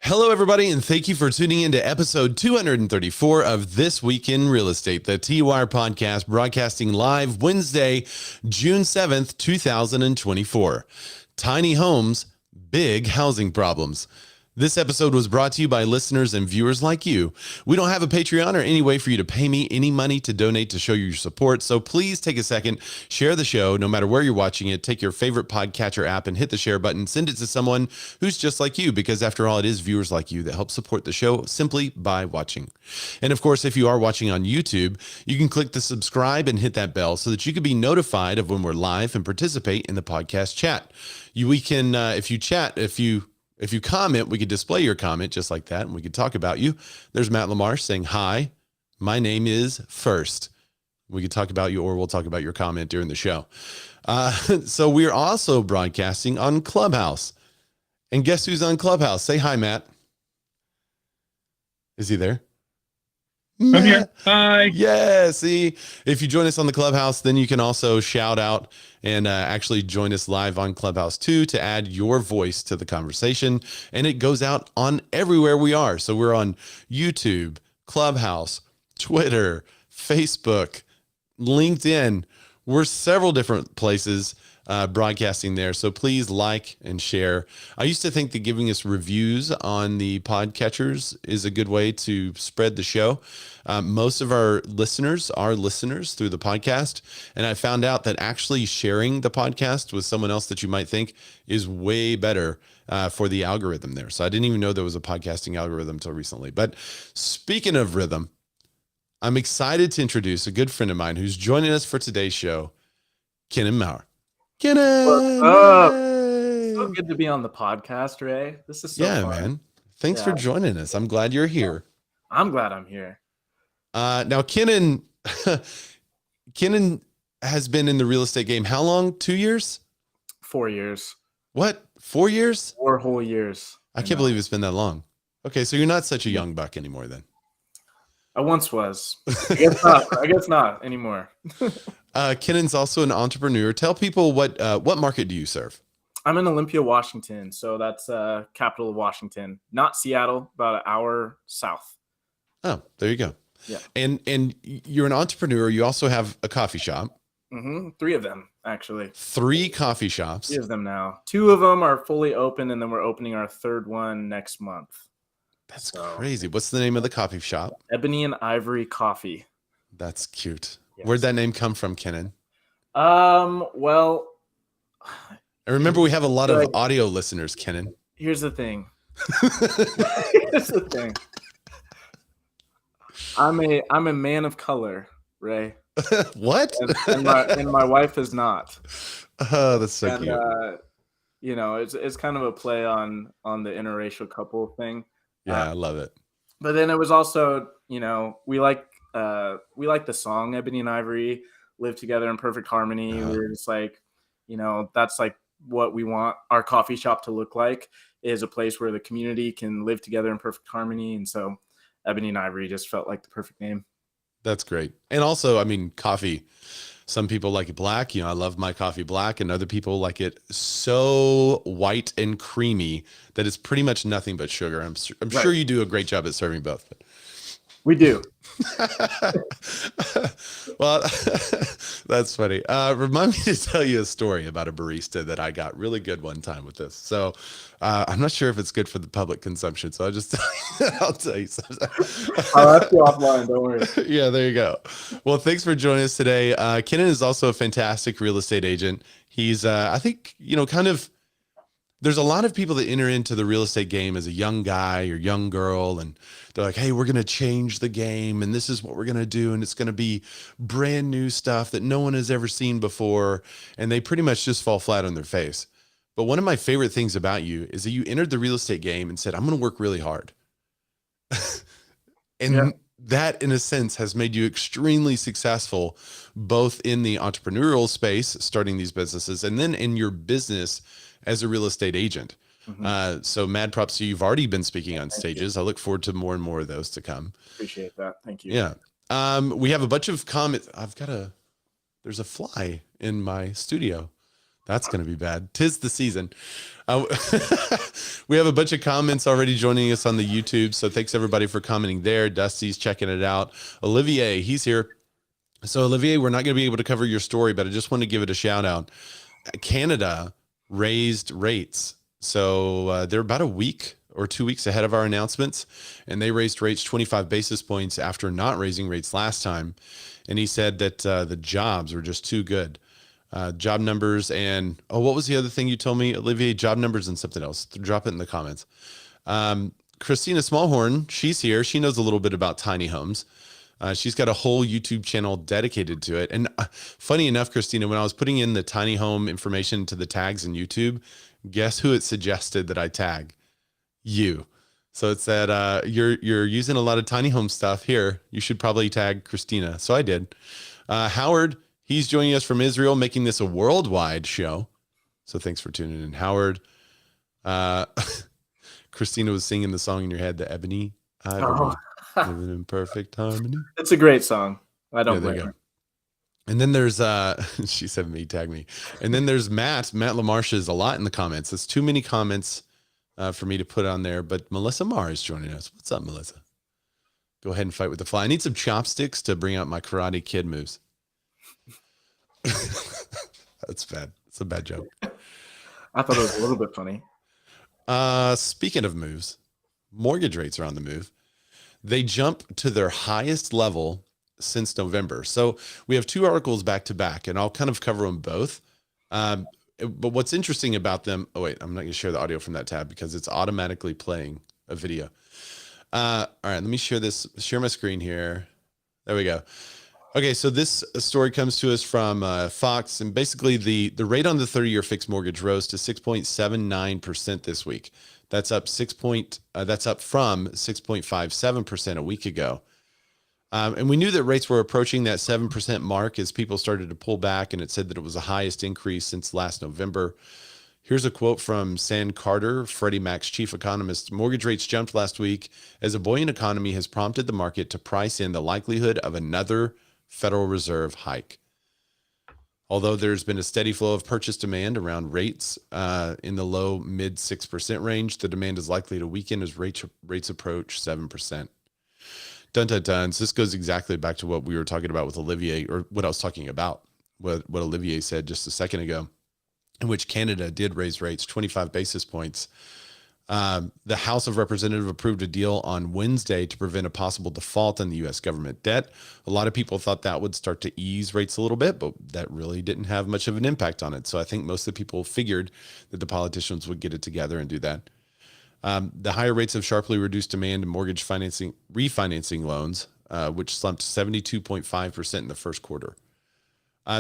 Hello, everybody, and thank you for tuning in to episode 234 of This Week in Real Estate, the T-Wire podcast, broadcasting live Wednesday, June 7th, 2024. Tiny homes, big housing problems. This episode was brought to you by listeners and viewers like you. We don't have a Patreon or any way for you to pay me any money to donate to show you your support, so please take a second, share the show, no matter where you're watching it, take your favorite podcatcher app and hit the share button, send it to someone who's just like you, because after all, it is viewers like you that help support the show simply by watching. And of course, if you are watching on YouTube, you can click the subscribe and hit that bell so that you can be notified of when we're live and participate in the podcast chat. We can, if you comment, we could display your comment just like that, and we could talk about you. There's Matt Lamar saying, hi, my name is First. We could talk about you, or we'll talk about your comment during the show. So we're also broadcasting on Clubhouse. And guess who's on Clubhouse? Say hi, Matt. Is he there? I'm here. Hi. Yeah, see, if you join us on the Clubhouse, then you can also shout out and actually join us live on Clubhouse too to add your voice to the conversation. And it goes out on everywhere we are. So we're on YouTube, Clubhouse, Twitter, Facebook, LinkedIn. We're several different places broadcasting there. So please like and share. I used to think that giving us reviews on the podcatchers is a good way to spread the show. Most of our listeners are listeners through the podcast. And I found out that actually sharing the podcast with someone else that you might think is way better for the algorithm there. So I didn't even know there was a podcasting algorithm until recently. But speaking of rhythm, I'm excited to introduce a good friend of mine who's joining us for today's show, Kennon Maurer. Kennon, what's up? So good to be on the podcast, Ray. This is so fun. Man. Thanks for joining us. I'm glad you're here. I'm glad I'm here. Now, Kennon, Kennon has been in the real estate game. How long? 2 years? 4 years. What? 4 years? 4 whole years. I can't believe it's been that long. Okay, so you're not such a young buck anymore then. I once was. I guess not anymore. Kennon's also an entrepreneur. Tell people what market do you serve? I'm in Olympia, Washington. So that's capital of Washington, not Seattle, about an hour south. Oh, there you go. Yeah. And you're an entrepreneur. You also have a coffee shop. Mm-hmm. 3 of them, actually. 3 coffee shops. 3 of them now. 2 of them are fully open, and then we're opening our 3rd one next month. That's crazy. What's the name of the coffee shop? Ebony and Ivory Coffee. That's cute. Yes. Where'd that name come from, Kennon? Well, I remember we have a lot of audio listeners, Kennon. Here's the thing. Here's the thing. I'm a man of color, Ray. What? And my wife is not. Oh, that's so cute. It's kind of a play on the interracial couple thing. Yeah, I love it. But then it was also, we like the song Ebony and Ivory live together in perfect harmony. We were just like, that's like what we want our coffee shop to look like, is a place where the community can live together in perfect harmony. And so Ebony and Ivory just felt like the perfect name. That's great. And also, I mean, coffee. Some people like it black. I love my coffee black, and other people like it so white and creamy that it's pretty much nothing but sugar. I'm sure you do a great job at serving both. But. We do. Well, that's funny. Remind me to tell you a story about a barista that I got really good one time with this. So I'm not sure if it's good for the public consumption. So I'll tell you something. I'll ask you offline. Don't worry. Yeah, there you go. Well, thanks for joining us today. Kennon is also a fantastic real estate agent. He's, I think, there's a lot of people that enter into the real estate game as a young guy or young girl, and they're like, hey, we're going to change the game, and this is what we're going to do, and it's going to be brand new stuff that no one has ever seen before, and they pretty much just fall flat on their face. But one of my favorite things about you is that you entered the real estate game and said, I'm going to work really hard. And that, in a sense, has made you extremely successful, both in the entrepreneurial space, starting these businesses, and then in your business as a real estate agent. Mm-hmm. So mad props to you. You've already been speaking on stages. I look forward to more and more of those to come. Appreciate that. Thank you. Yeah. We have a bunch of comments. There's a fly in my studio. That's going to be bad. 'Tis the season. Uh, we have a bunch of comments already joining us on the YouTube. So thanks everybody for commenting there. Dusty's checking it out. Olivier, he's here. So Olivier, we're not going to be able to cover your story, but I just want to give it a shout out. Canada raised rates. So they're about a week or 2 weeks ahead of our announcements, and they raised rates 25 basis points after not raising rates last time. And he said that the jobs were just too good. Job numbers and, what was the other thing you told me, Olivier? Job numbers and something else. Drop it in the comments. Christina Smallhorn, she's here. She knows a little bit about tiny homes. She's got a whole YouTube channel dedicated to it. And funny enough, Christina, when I was putting in the tiny home information to the tags in YouTube, guess who it suggested that I tag? You. So it said, you're using a lot of tiny home stuff here. You should probably tag Christina. So I did. Howard, he's joining us from Israel, making this a worldwide show. So thanks for tuning in, Howard. Christina was singing the song in your head, the Ebony Ivory, living in perfect harmony. It's a great song. I don't blame her. And then there's, she said me, tag me. And then there's Matt LaMarche is a lot in the comments. It's too many comments for me to put on there, but Melissa Marr is joining us. What's up, Melissa? Go ahead and fight with the fly. I need some chopsticks to bring out my Karate Kid moves. That's bad. It's a bad joke. I thought it was a little bit funny. Speaking of moves, mortgage rates are on the move. They jump to their highest level since November. So we have two articles back to back, and I'll kind of cover them both. But what's interesting about them, oh wait, I'm not going to share the audio from that tab because it's automatically playing a video. All right, let me share my screen here. There we go. Okay, so this story comes to us from Fox, and basically the rate on the 30-year fixed mortgage rose to 6.79% this week. That's up from 6.57% a week ago. And we knew that rates were approaching that 7% mark as people started to pull back, and it said that it was the highest increase since last November. Here's a quote from Sam Carter, Freddie Mac's chief economist. Mortgage rates jumped last week as a buoyant economy has prompted the market to price in the likelihood of another Federal Reserve hike. Although there's been a steady flow of purchase demand around rates in the low mid 6% range, the demand is likely to weaken as rates approach 7%. Dun dun dun. So this goes exactly back to what we were talking about with Olivier, or what I was talking about, what Olivier said just a second ago, in which Canada did raise rates 25 basis points. The House of Representatives approved a deal on Wednesday to prevent a possible default on the U.S. government debt. A lot of people thought that would start to ease rates a little bit, but that really didn't have much of an impact on it. So I think most of the people figured that the politicians would get it together and do that. The higher rates have sharply reduced demand in mortgage refinancing loans, which slumped 72.5% in the first quarter.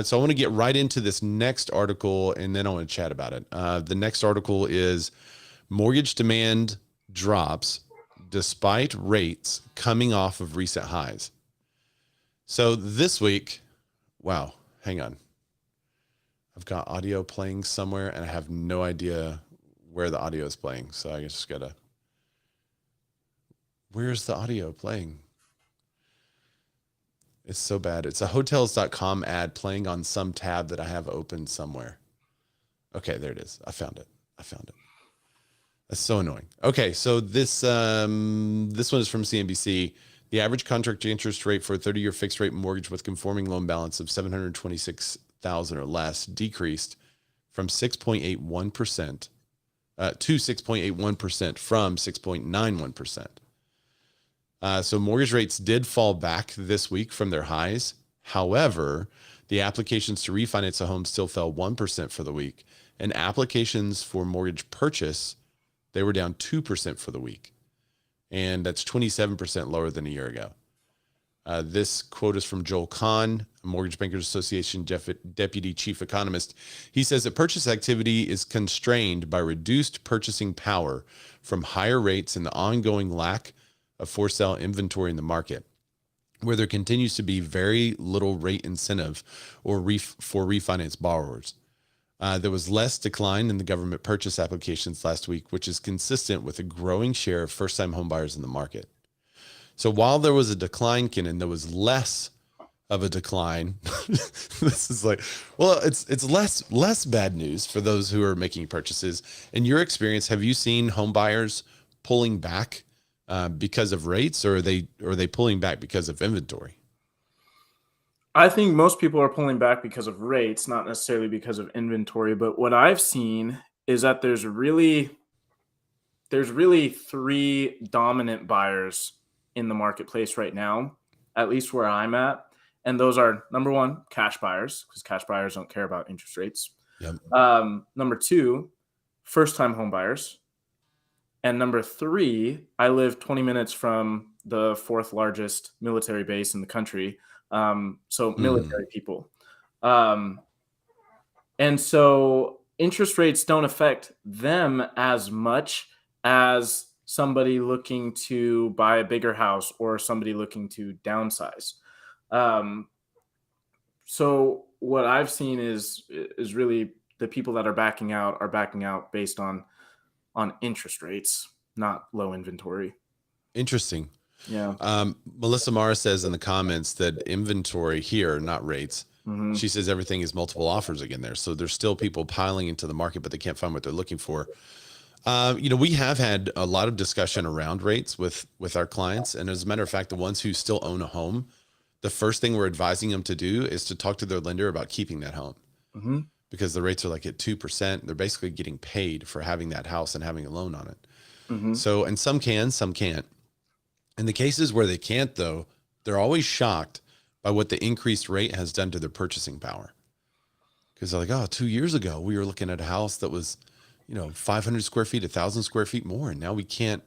So I want to get right into this next article, and then I want to chat about it. The next article is mortgage demand drops despite rates coming off of recent highs. So this week, wow, hang on. I've got audio playing somewhere, and I have no idea where the audio is playing. So I just gotta, where's the audio playing? It's so bad. It's a hotels.com ad playing on some tab that I have open somewhere. Okay, there it is. I found it. That's so annoying. Okay, so this one is from CNBC. The average contract interest rate for a 30-year fixed rate mortgage with conforming loan balance of $726,000 or less decreased from 6.81% to 6.81% from 6.91%. So mortgage rates did fall back this week from their highs. However, the applications to refinance a home still fell 1% for the week, and applications for mortgage purchase, they were down 2% for the week, and that's 27% lower than a year ago. This quote is from Joel Kahn, Mortgage Bankers Association deputy chief economist. He says that purchase activity is constrained by reduced purchasing power from higher rates and the ongoing lack of for sale inventory in the market, where there continues to be very little rate incentive for refinance borrowers. There was less decline in the government purchase applications last week, which is consistent with a growing share of first-time homebuyers in the market. So while there was a decline, Kennon, there was less of a decline. This is like, well, it's less bad news for those who are making purchases. In your experience, have you seen home buyers pulling back because of rates, or are they pulling back because of inventory? I think most people are pulling back because of rates, not necessarily because of inventory. But what I've seen is that there's really three dominant buyers in the marketplace right now, at least where I'm at. And those are, number one, cash buyers, because cash buyers don't care about interest rates. Yep. Number two, first-time home buyers. And number three, I live 20 minutes from the fourth largest military base in the country. So military people. And so interest rates don't affect them as much as somebody looking to buy a bigger house or somebody looking to downsize. So what I've seen is really the people that are backing out based on interest rates, not low inventory. Interesting. Yeah. Melissa Mara says in the comments that inventory here, not rates. She says everything is multiple offers again there. So there's still people piling into the market, but they can't find what they're looking for. We have had a lot of discussion around rates with our clients. And as a matter of fact, the ones who still own a home, the first thing we're advising them to do is to talk to their lender about keeping that home. Because the rates are like at 2%. They're basically getting paid for having that house and having a loan on it. So, and some can, some can't. In the cases where they can't, though, they're always shocked by what the increased rate has done to their purchasing power. Because they're like, oh, 2 years ago, we were looking at a house that was, 500 square feet, 1,000 square feet more. And now we can't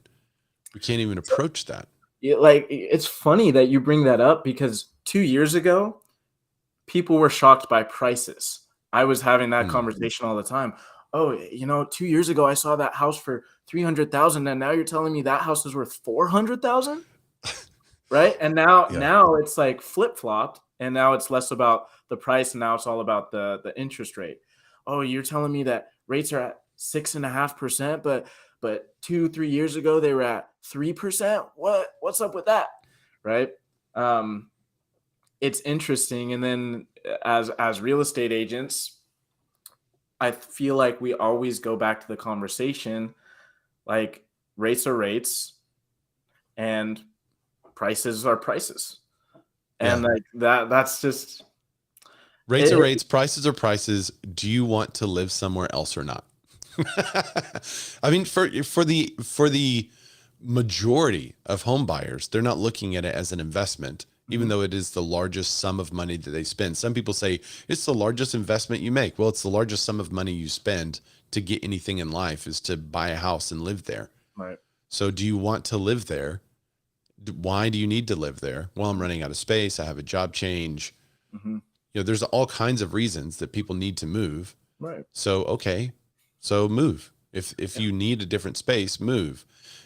even approach that. Yeah, like, it's funny that you bring that up, because 2 years ago, people were shocked by prices. I was having that conversation all the time. Oh, 2 years ago, I saw that house for $300,000, and now you're telling me that house is worth $400,000, right? And now it's like flip flopped, and now it's less about the price, and now it's all about the interest rate. Oh, you're telling me that rates are at 6.5%, but 2-3 years ago they were at 3%. What's up with that, right? It's interesting. And then as real estate agents, I feel like we always go back to the conversation, like, rates are rates and prices are prices. And like that's just rates are rates, prices are prices. Do you want to live somewhere else or not? I mean, for the majority of home buyers, they're not looking at it as an investment, even though it is the largest sum of money that they spend. Some people say it's the largest investment you make. Well, it's the largest sum of money you spend to get anything in life is to buy a house and live there. Right. So do you want to live there? Why do you need to live there? Well, I'm running out of space. I have a job change. There's all kinds of reasons that people need to move. Right. So, okay. So move. If you need a different space, move.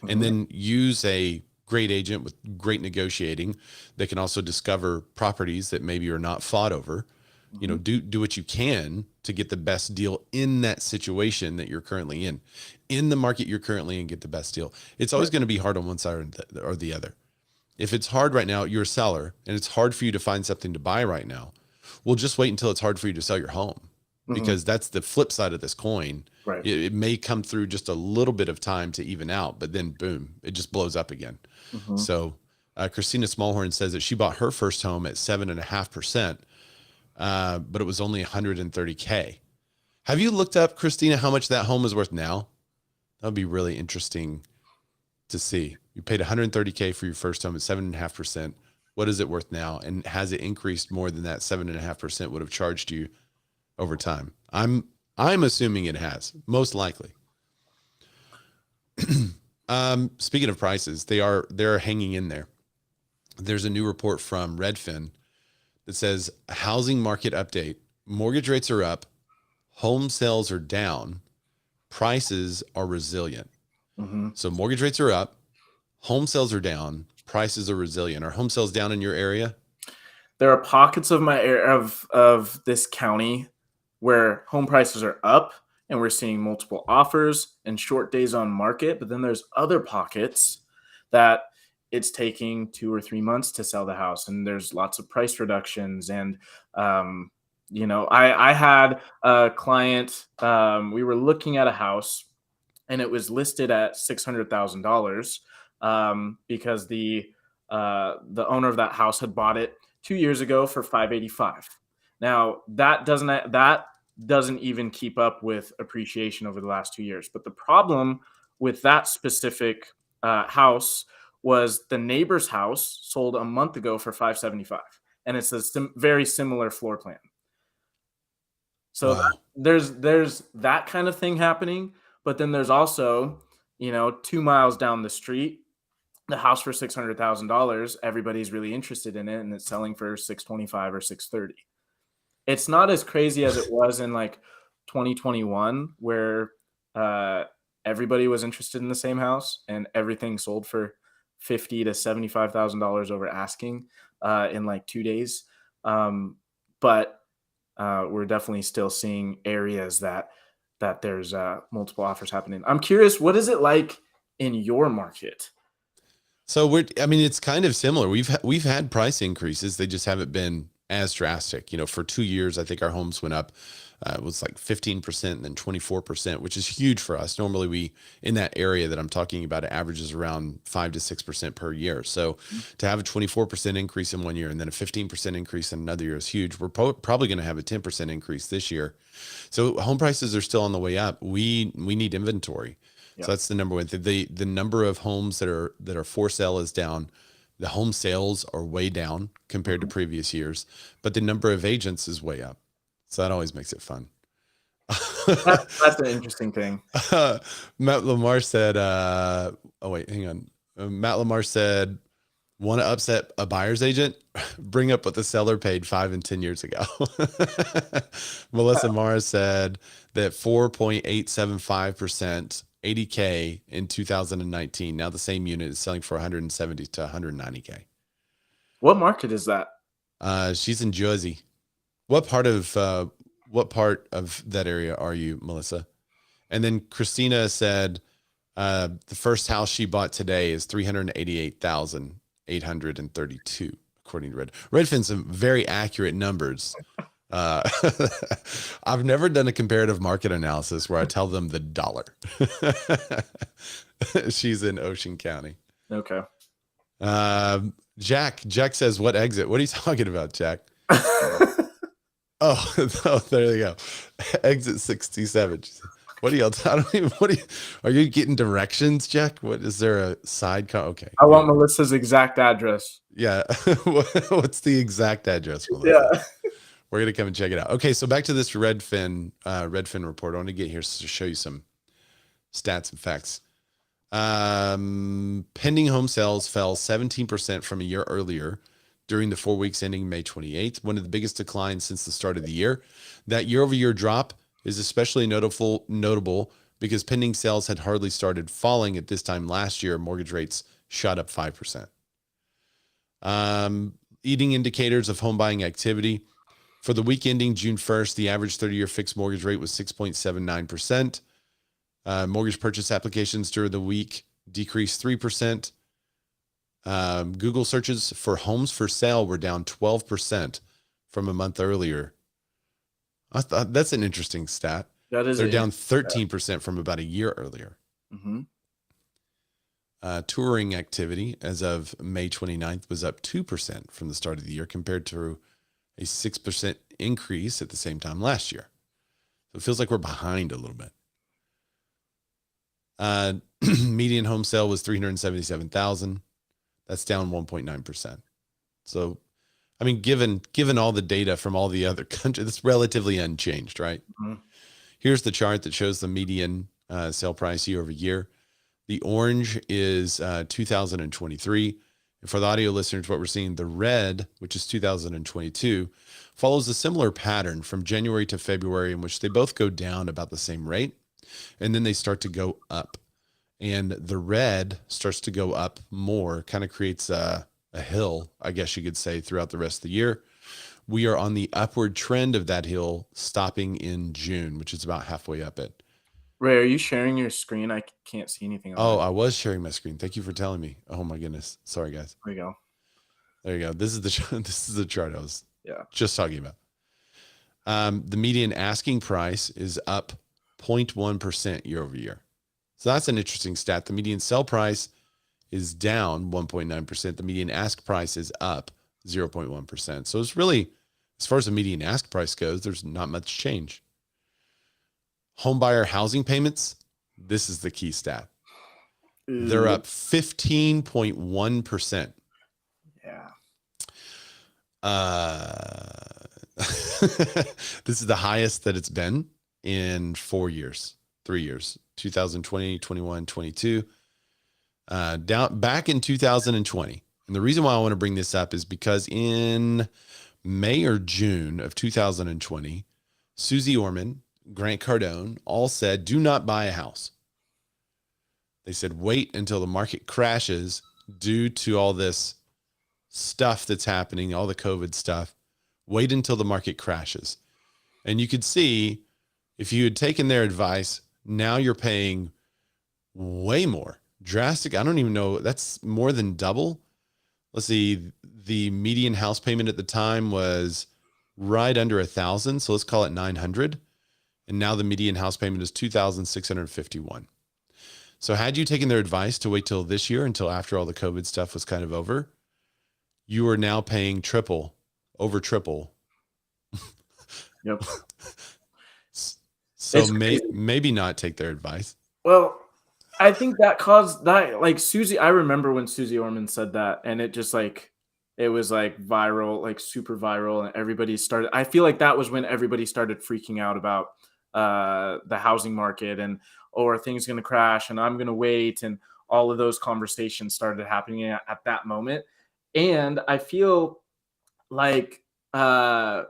And then use a great agent with great negotiating that can also discover properties that maybe are not fought over. Do what you can to get the best deal in that situation that you're currently in the market you're currently in, get the best deal. It's always going to be hard on one side or the other. If it's hard right now, you're a seller and it's hard for you to find something to buy right now. Well, just wait until it's hard for you to sell your home, because that's the flip side of this coin. Right. It may come through just a little bit of time to even out, but then boom, it just blows up again. So Christina Smallhorn says that she bought her first home at 7.5%, but it was only $130K. Have you looked up, Christina, how much that home is worth now? That would be really interesting to see. You paid $130K for your first home at 7.5%. What is it worth now? And has it increased more than that 7.5% would have charged you over time? I'm assuming it has, most likely. Speaking of prices, they're hanging in there. There's a new report from Redfin that says housing market update. Mortgage rates are up, home sales are down, prices are resilient. So mortgage rates are up, home sales are down, prices are resilient. Are home sales down in your area? There are pockets of my area of this county where home prices are up and we're seeing multiple offers and short days on market. But then there's other pockets that it's taking 2 or 3 months to sell the house, and there's lots of price reductions. And I had a client. We were looking at a house, and it was listed at $600,000 because the owner of that house had bought it 2 years ago for $585,000. Now that doesn't even keep up with appreciation over the last 2 years. But the problem with that specific house was the neighbor's house sold a month ago for $575,000, and it's a very similar floor plan. So Wow. there's that kind of thing happening. But then there's also, 2 miles down the street, the house for $600,000. Everybody's really interested in it, and it's selling for $625,000 or $630,000. It's not as crazy as it was in like 2021, where everybody was interested in the same house and everything sold for $50,000 to $75,000 over asking in like 2 days. But we're definitely still seeing areas that there's multiple offers happening. I'm curious, what is it like in your market? So it's kind of similar. We've had price increases. They just haven't been as drastic. For 2 years, I think our homes went up. It was like 15% and then 24%, which is huge for us. Normally we, in that area that I'm talking about, it averages around 5 to 6% per year. So to have a 24% increase in 1 year and then a 15% increase in another year is huge. We're probably going to have a 10% increase this year. So home prices are still on the way up. We need inventory. Yep. So that's the number one thing. The number of homes that are for sale is down. The home sales are way down compared to previous years, but the number of agents is way up. So that always makes it fun. That's an interesting thing. Matt Lamar said, Matt Lamar said, want to upset a buyer's agent? Bring up what the seller paid 5 and 10 years ago. Melissa Mara said that 4.875%, $80K in 2019. Now the same unit is selling for $170K to $190K. What market is that? She's in Jersey. What part of that area are you, Melissa? And then Christina said the first house she bought today is $388,832, according to Redfin's some very accurate numbers. I've never done a comparative market analysis where I tell them the dollar. She's in Ocean County. Okay. Jack says, what exit? What are you talking about, Jack? Oh, there you go. Exit 67. What are y'all? Are you getting directions, Jack? What is there a side car? Okay. I want Melissa's exact address. Yeah. What's the exact address, Melissa? Yeah. We're going to come and check it out. Okay. So back to this Redfin report. I want to get here to show you some stats and facts. Pending home sales fell 17% from a year earlier during the 4 weeks ending May 28th, one of the biggest declines since the start of the year. That year-over-year drop is especially notable because pending sales had hardly started falling at this time last year. Mortgage rates shot up 5%. Leading indicators of home buying activity. For the week ending June 1st, the average 30-year fixed mortgage rate was 6.79%. Mortgage purchase applications during the week decreased 3%. Google searches for homes for sale were down 12% from a month earlier. I thought that's an interesting stat. They're down 13% from about a year earlier. Mm-hmm. Touring activity as of May 29th was up 2% from the start of the year compared to a 6% increase at the same time last year. So it feels like we're behind a little bit. Median home sale was $377,000. That's down 1.9%. So, I mean, given all the data from all the other countries, it's relatively unchanged, right? Mm-hmm. Here's the chart that shows the median sale price year over year. The orange is 2023. And for the audio listeners, what we're seeing, the red, which is 2022, follows a similar pattern from January to February, in which they both go down about the same rate, and then they start to go up. And the red starts to go up more, kind of creates a hill, I guess you could say, throughout the rest of the year. We are on the upward trend of that hill, stopping in June, which is about halfway up it. Ray, are you sharing your screen? I can't see anything on Oh, it. I was sharing my screen. Thank you for telling me. Oh my goodness. Sorry, guys. There you go. There you go. This is the chart I was Yeah. just talking about. The median asking price is up 0.1% year over year. So that's an interesting stat. The median sell price is down 1.9%. The median ask price is up 0.1%. So it's really, as far as the median ask price goes, there's not much change. Homebuyer housing payments, this is the key stat. They're up 15.1%. Yeah. This is the highest that it's been in 3 years, 2020, 21, 22, down back in 2020. And the reason why I want to bring this up is because in May or June of 2020, Susie Orman, Grant Cardone all said, do not buy a house. They said, wait until the market crashes due to all this stuff that's happening, all the COVID stuff. Wait until the market crashes. And you could see if you had taken their advice, now you're paying way more. Drastic. I don't even know. That's more than double. Let's see. The median house payment at the time was right under 1,000. So let's call it 900. And now the median house payment is 2,651. So had you taken their advice to wait till this year, until after all the COVID stuff was kind of over, you are now paying over triple. Yep. So maybe not take their advice. Well, I think that caused that, like Susie, I remember when Susie Orman said that, and it just like, it was like viral, like super viral, and everybody started, I feel like that was when everybody started freaking out about the housing market and, are things going to crash and I'm going to wait. And all of those conversations started happening at that moment. And I feel like so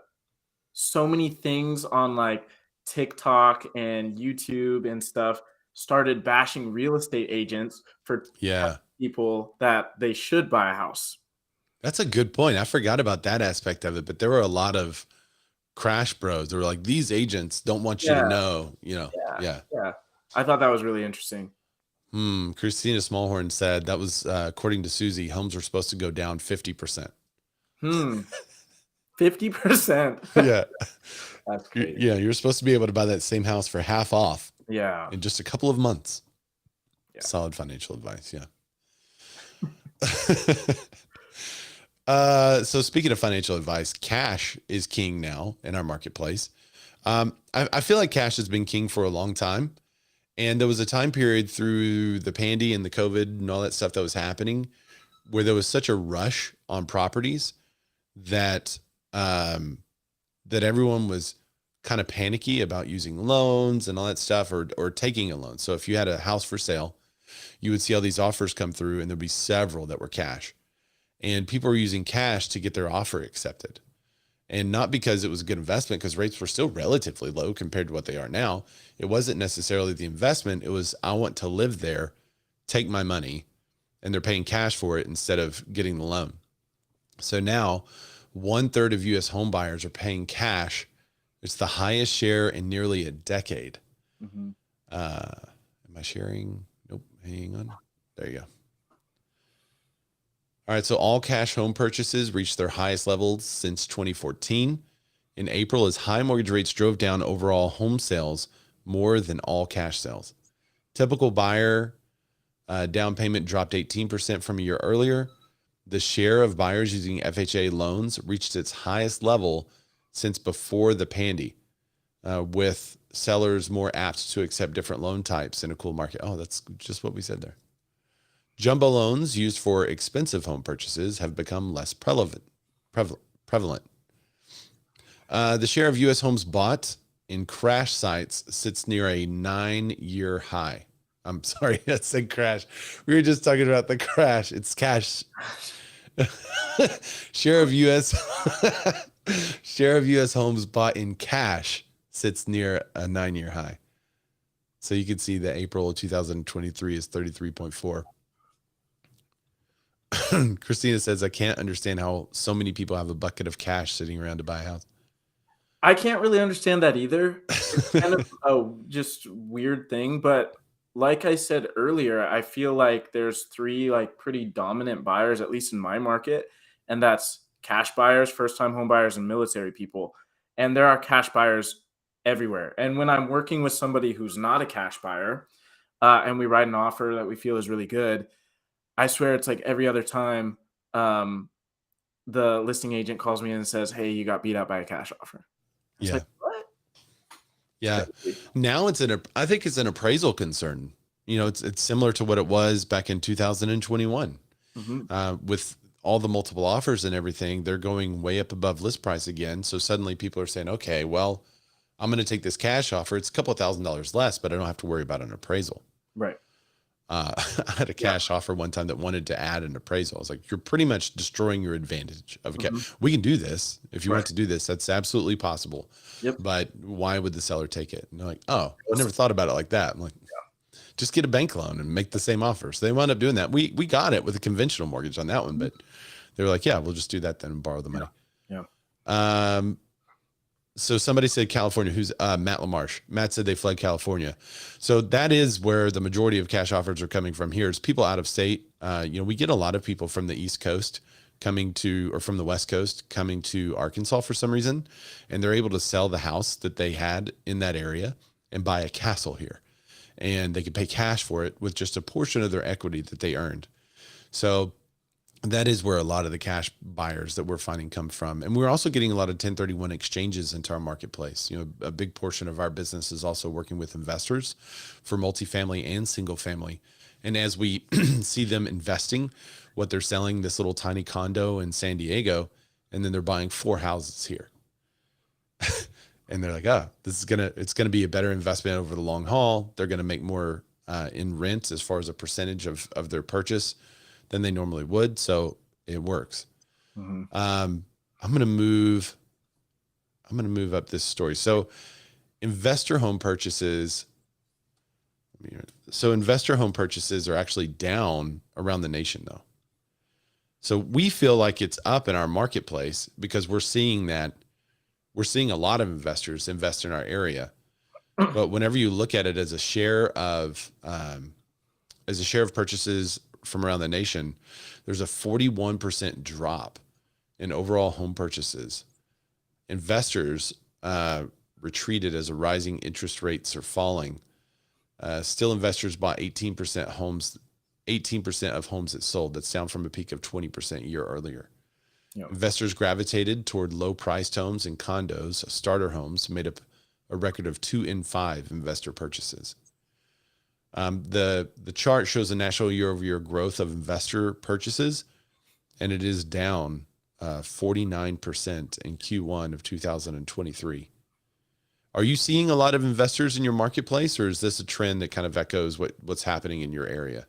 many things on like TikTok and YouTube and stuff started bashing real estate agents for people that they should buy a house. That's a good point. I forgot about that aspect of it, but there were a lot of crash bros. They were like, these agents don't want you to know, Yeah. I thought that was really interesting. Christina Smallhorn said that was, according to Susie, homes were supposed to go down 50%. 50%. Yeah. That's crazy. Yeah. You're supposed to be able to buy that same house for half off. Yeah. In just a couple of months. Yeah. Solid financial advice. Yeah. So speaking of financial advice, cash is king now in our marketplace. I feel like cash has been king for a long time. And there was a time period through the pandy and the COVID and all that stuff that was happening where there was such a rush on properties that, that everyone was kind of panicky about using loans and all that stuff or taking a loan. So if you had a house for sale, you would see all these offers come through and there'd be several that were cash. And people were using cash to get their offer accepted. And not because it was a good investment, because rates were still relatively low compared to what they are now. It wasn't necessarily the investment. It was, I want to live there, take my money, and they're paying cash for it instead of getting the loan. So now 1/3 of U.S. home buyers are paying cash. It's the highest share in nearly a decade. Mm-hmm. Am I sharing? Nope. Hang on. There you go. All right, so all cash home purchases reached their highest levels since 2014. In April, as high mortgage rates drove down overall home sales more than all cash sales. Typical buyer down payment dropped 18% from a year earlier. The share of buyers using FHA loans reached its highest level since before the pandy, with sellers more apt to accept different loan types in a cool market. Oh, that's just what we said there. Jumbo loans used for expensive home purchases have become less prevalent. The share of U.S. homes bought in crash sites sits near a 9-year high. I'm sorry, I said crash. We were just talking about the crash. It's cash. Share of U.S. homes bought in cash sits near a 9-year high. So you can see that April of 2023 is 33.4. Christina says, I can't understand how so many people have a bucket of cash sitting around to buy a house. I can't really understand that either. It's kind of a just weird thing, but like I said earlier, I feel like there's three like pretty dominant buyers, at least in my market, and that's cash buyers, first-time home buyers, and military people. And there are cash buyers everywhere. And when I'm working with somebody who's not a cash buyer, and we write an offer that we feel is really good, I swear it's like every other time um, the listing agent calls me and says, "Hey, you got beat out by a cash offer." It's Yeah. like, what? Yeah. Now I think it's an appraisal concern. It's similar to what it was back in 2021. With all the multiple offers and everything, they're going way up above list price again. So suddenly people are saying, okay, well, I'm going to take this cash offer. It's a couple of $1,000s less, but I don't have to worry about an appraisal. Right. I had a cash offer one time that wanted to add an appraisal. I was like, you're pretty much destroying your advantage of We can do this. If you want to do this, that's absolutely possible. Yep. But why would the seller take it? And they're like, oh, I never thought about it like that. I'm like, just get a bank loan and make the same offer. So they wound up doing that. We got it with a conventional mortgage on that one, but they were like, yeah, we'll just do that then and borrow the money. Yeah. So somebody said California, who's Matt LaMarche. Matt said they fled California. So that is where the majority of cash offers are coming from here. It's people out of state. We get a lot of people from the East Coast or from the West Coast coming to Arkansas for some reason. And they're able to sell the house that they had in that area and buy a castle here. And they could pay cash for it with just a portion of their equity that they earned. So that is where a lot of the cash buyers that we're finding come from. And we're also getting a lot of 1031 exchanges into our marketplace. A big portion of our business is also working with investors for multifamily and single family. And as we see them investing, what they're selling, this little tiny condo in San Diego, and then they're buying 4 houses here. And they're like, it's going to be a better investment over the long haul. They're going to make more in rent as far as a percentage of their purchase than they normally would. So it works. I'm going to move up this story. So investor home purchases are actually down around the nation though. So we feel like it's up in our marketplace because we're seeing a lot of investors invest in our area. But whenever you look at it as a share of purchases from around the nation, there's a 41% drop in overall home purchases. Investors retreated as a rising interest rates are falling. Still, investors bought 18% of homes that sold. That's down from a peak of 20% a year earlier. Yep. Investors gravitated toward low-priced homes and condos. Starter homes made up a record of 2 in 5 investor purchases. The chart shows a national year-over-year growth of investor purchases, and it is down 49% in Q1 of 2023. Are you seeing a lot of investors in your marketplace, or is this a trend that kind of echoes what's happening in your area?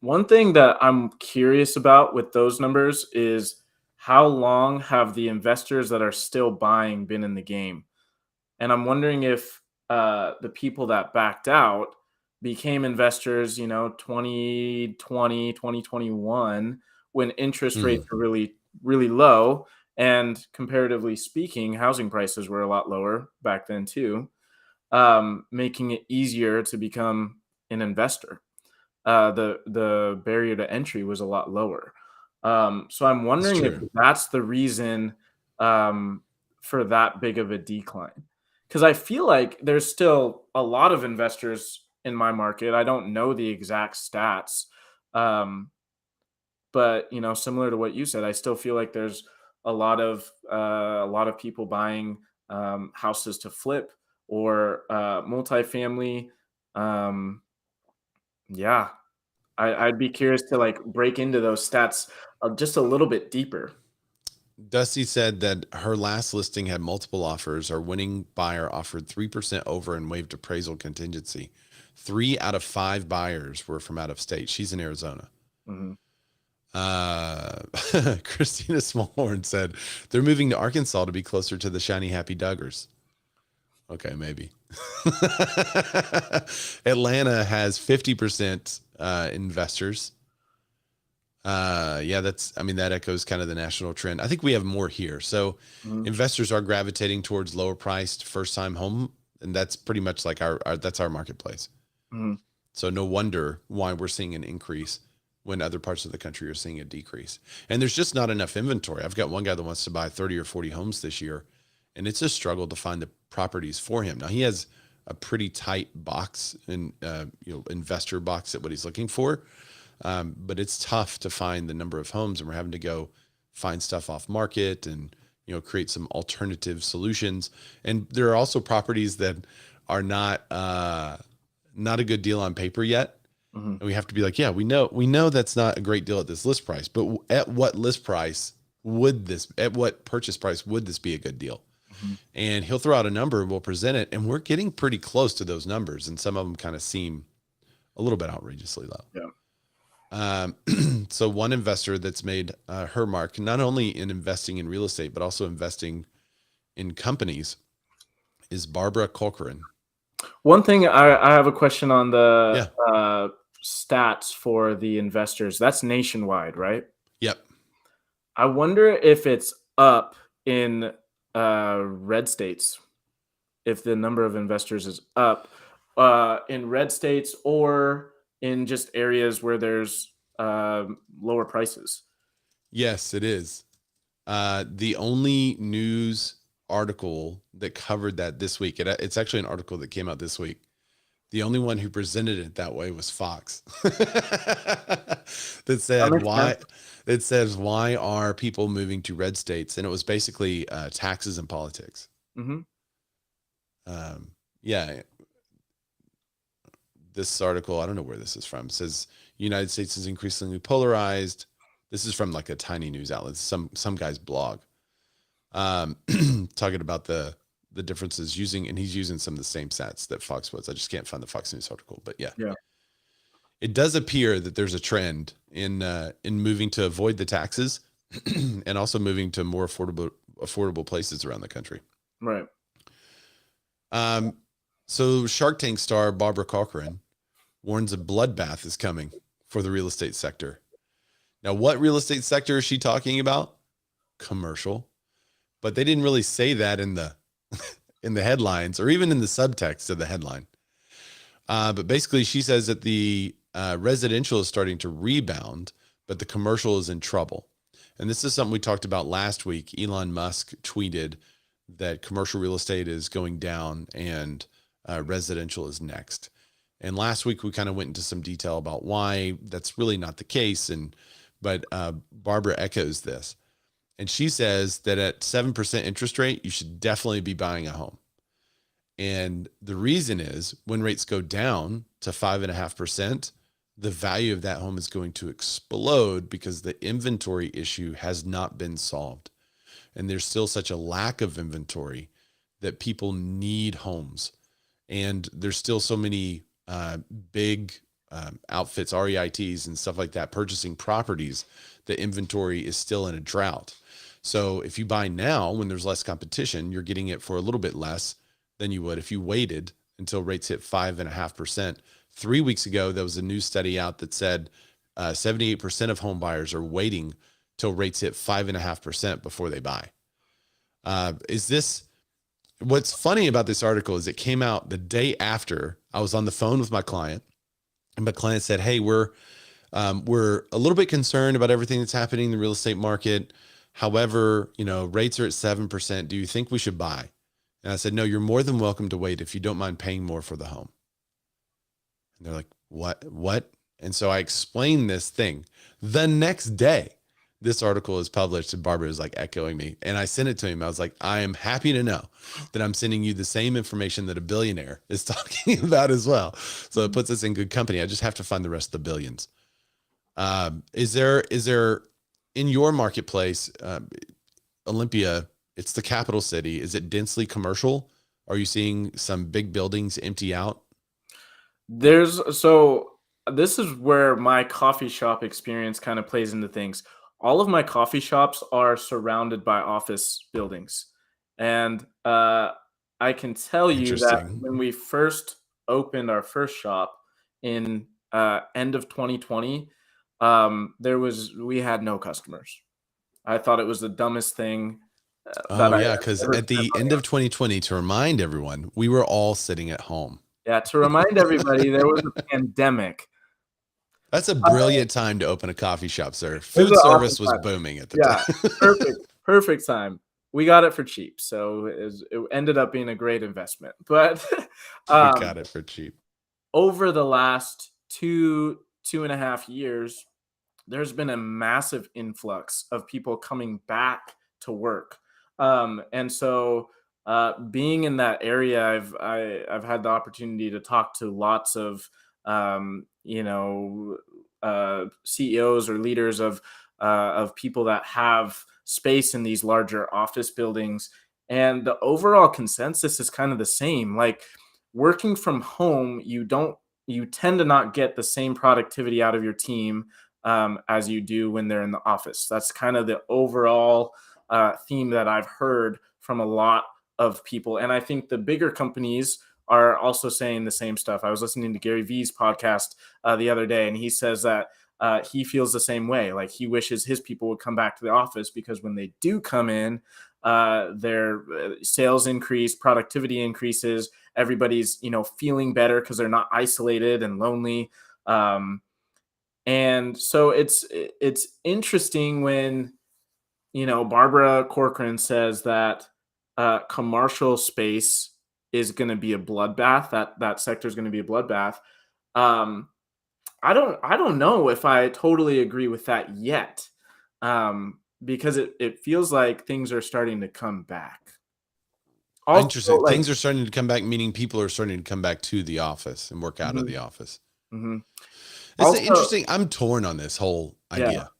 One thing that I'm curious about with those numbers is how long have the investors that are still buying been in the game? And I'm wondering if the people that backed out became investors, 2020, 2021, when interest rates were really, really low. And comparatively speaking, housing prices were a lot lower back then too, making it easier to become an investor. The barrier to entry was a lot lower. So I'm wondering if that's the reason for that big of a decline. Because I feel like there's still a lot of investors in my market. I don't know the exact stats. But similar to what you said, I still feel like there's a lot of people buying houses to flip or multifamily. Yeah, I'd be curious to break into those stats just a little bit deeper. Dusty said that her last listing had multiple offers. Our winning buyer offered 3% over and waived appraisal contingency. 3 out of 5 buyers were from out of state. She's in Arizona. Christina Smallhorn said they're moving to Arkansas to be closer to the shiny, happy Duggars. Okay, maybe. Atlanta has 50% investors. Yeah, that echoes kind of the national trend. I think we have more here. So Mhm. investors are gravitating towards lower priced first time home. And that's pretty much like that's our marketplace. Mhm. So no wonder why we're seeing an increase when other parts of the country are seeing a decrease. And there's just not enough inventory. I've got one guy that wants to buy 30 or 40 homes this year, and it's a struggle to find the properties for him. Now he has a pretty tight box and investor box at what he's looking for. But it's tough to find the number of homes, and we're having to go find stuff off market and create some alternative solutions. And there are also properties that are not a good deal on paper yet. Mhm. And we have to be like, yeah, we know that's not a great deal at this list price, but at what purchase price would this be a good deal? Mhm. And he'll throw out a number and we'll present it. And we're getting pretty close to those numbers. And some of them kind of seem a little bit outrageously low. Yeah. So one investor that's made her mark, not only in investing in real estate, but also investing in companies, is Barbara Corcoran. One thing I have a question on the Yeah. stats for the investors. That's nationwide, right? Yep. I wonder if it's up in red states, if the number of investors is up in red states or in just areas where there's lower prices. Yes, it is. The only news article that covered that this week, it's actually an article that came out this week. The only one who presented it that way was Fox. That said, why? It says, why are people moving to red states? And it was basically taxes and politics. Mm-hmm. Yeah. This article, I don't know where this is from, says United States is increasingly polarized. This is from like a tiny news outlet, some guy's blog, talking about the differences and he's using some of the same stats that Fox was. I just can't find the Fox News article, but yeah. It does appear that there's a trend in moving to avoid the taxes and also moving to more affordable places around the country. Right. So Shark Tank star Barbara Corcoran warns a bloodbath is coming for the real estate sector. Now, what real estate sector is she talking about? Commercial. But they didn't really say that in the headlines or even in the subtext of the headline. But basically, she says that the residential is starting to rebound, but the commercial is in trouble. And this is something we talked about last week. Elon Musk tweeted that commercial real estate is going down and residential is next. And last week we kind of went into some detail about why that's really not the case. But Barbara echoes this. And she says that at 7% interest rate, you should definitely be buying a home. And the reason is when rates go down to 5.5%, the value of that home is going to explode because the inventory issue has not been solved. And there's still such a lack of inventory that people need homes. And there's still so many big outfits, REITs and stuff like that, purchasing properties. The inventory is still in a drought. So if you buy now when there's less competition, you're getting it for a little bit less than you would if you waited until rates hit 5.5%. 3 weeks ago, there was a new study out that said 78% of home buyers are waiting till rates hit 5.5% before they buy. What's funny about this article is it came out the day after I was on the phone with my client, and my client said, "Hey, we're a little bit concerned about everything that's happening in the real estate market. However, rates are at 7%. Do you think we should buy?" And I said, "No, you're more than welcome to wait if you don't mind paying more for the home." And they're like, "What?" And so I explained this thing. The next day, this article is published and Barbara was like echoing me. And I sent it to him. I was like, "I am happy to know that I'm sending you the same information that a billionaire is talking about as well." So it puts us in good company. I just have to find the rest of the billions. Is there in your marketplace, Olympia, it's the capital city. Is it densely commercial? Are you seeing some big buildings empty out? So this is where my coffee shop experience kind of plays into things. All of my coffee shops are surrounded by office buildings. And I can tell you that Interesting. when we first opened our first shop in end of 2020, we had no customers. I thought it was the dumbest thing Oh, that I yeah. Because ever at spent the money end on. of 2020, to remind everyone, we were all sitting at home. Yeah, to remind everybody, there was a pandemic. That's a brilliant time to open a coffee shop, sir. It was Food an awesome service was time. booming at the Yeah, time. perfect time. We got it for cheap, so it ended up being a great investment. But We um, got it for cheap. over the last 2.5 years, there's been a massive influx of people coming back to work. And so being in that area, I've had the opportunity to talk to lots of CEOs or leaders of people that have space in these larger office buildings, and the overall consensus is kind of the same. Like, working from home, you tend to not get the same productivity out of your team as you do when they're in the office. That's kind of the overall theme that I've heard from a lot of people. And I think the bigger companies are also saying the same stuff. I was listening to Gary Vee's podcast the other day, and he says that he feels the same way. Like, he wishes his people would come back to the office, because when they do come in, their sales increase, productivity increases. Everybody's feeling better because they're not isolated and lonely. And so it's interesting when Barbara Corcoran says that commercial space is going to be a bloodbath. That sector is going to be a bloodbath. Um, I don't know if I totally agree with that yet, because it feels like things are starting to come back. Also, Interesting. like, Things are starting to come back, meaning people are starting to come back to the office and work out of the mhm, office. mhm. It's Also, interesting. I'm torn on this whole yeah, idea.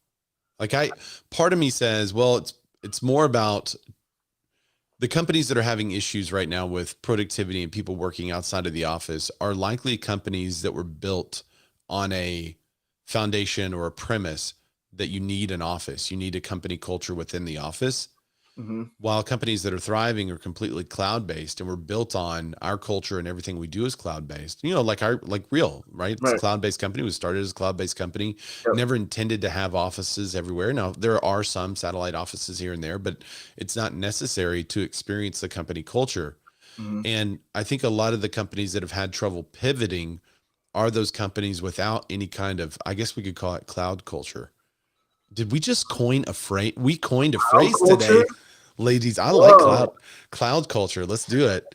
Like, part of me says, well, it's more about the companies that are having issues right now with productivity and people working outside of the office are likely companies that were built on a foundation or a premise that you need an office. You need a company culture within the office. mhm, While companies that are thriving are completely cloud-based and we're built on our culture and everything we do is cloud-based, like Real, right? It's a right, cloud-based company. We started as a cloud-based company, yep, never intended to have offices everywhere. Now, there are some satellite offices here and there, but it's not necessary to experience the company culture. mhm. And I think a lot of the companies that have had trouble pivoting are those companies without any kind of, I guess we could call it cloud culture. Did we just coin a phrase? We coined a Cloud phrase culture. today, ladies. I like Whoa. cloud culture. Let's do it.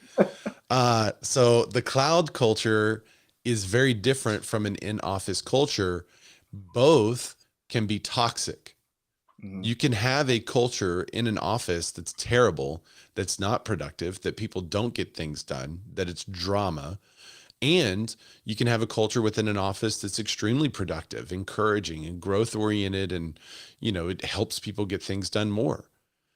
So the cloud culture is very different from an in-office culture. Both can be toxic. Mhm, You can have a culture in an office that's terrible, that's not productive, that people don't get things done, that it's drama. And you can have a culture within an office that's extremely productive, encouraging, and growth oriented. And, it helps people get things done more.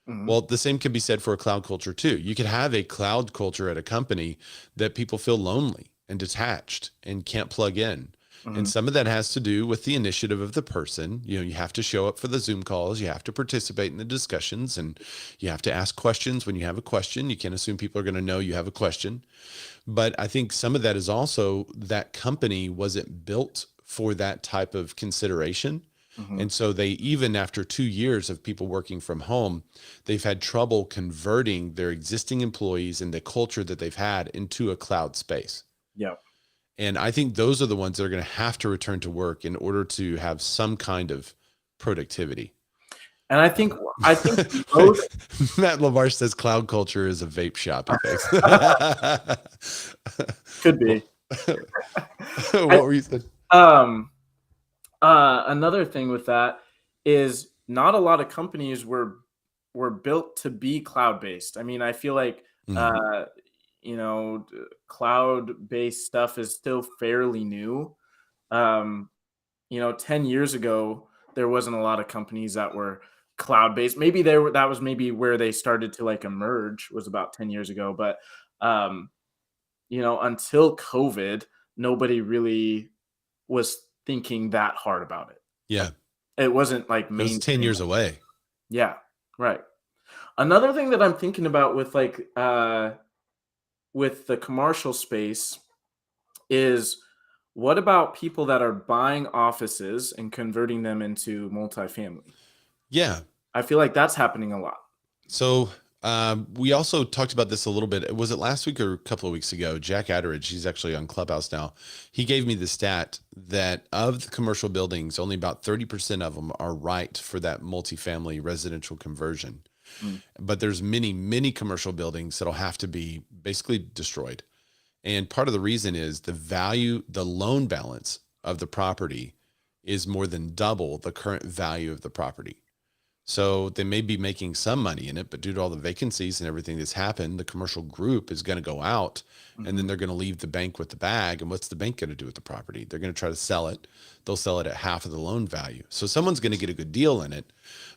mhm, Well, the same can be said for a cloud culture too. You could have a cloud culture at a company that people feel lonely and detached and can't plug in. And mhm. some of that has to do with the initiative of the person. You have to show up for the Zoom calls, you have to participate in the discussions, and you have to ask questions when you have a question. You can't assume people are going to know you have a question. But I think some of that is also that company wasn't built for that type of consideration. Mhm. And so they, even after 2 years of people working from home, they've had trouble converting their existing employees and the culture that they've had into a cloud space. Yeah. And I think those are the ones that are going to have to return to work in order to have some kind of productivity. And I Uh, think I think both. Matt Lamar says cloud culture is a vape shop, he thinks. Could be. Well, I, what were you saying? um Another thing with that is not a lot of companies were built to be cloud based. I mean, I feel like Mhm. uh cloud based stuff is still fairly new. Um 10 years ago, there wasn't a lot of companies that were cloud based. Maybe that was maybe where they started to like emerge, was about 10 years ago. But um, until COVID, nobody really was thinking that hard about it. Yeah, It wasn't like it was 10 mainstream. years away. Yeah, right. Another thing that I'm thinking about with the commercial space is What about people that are buying offices and converting them into multifamily? Yeah. I feel like that's happening a lot. So we also talked about this a little bit. Was it last week or a couple of weeks ago? Jack Atteridge, he's actually on Clubhouse now. He gave me the stat that of the commercial buildings, only about 30% of them are right for that multifamily residential conversion. But there's many commercial buildings that'll have to be basically destroyed. And part of the reason is the loan balance of the property is more than double the current value of the property. So they may be making some money in it, but due to all the vacancies and everything that's happened, the commercial group is going to go out and then they're going to leave the bank with the bag. And what's the bank going to do with the property? They're going to try to sell it. They'll sell it at half of the loan value. So someone's going to get a good deal in it,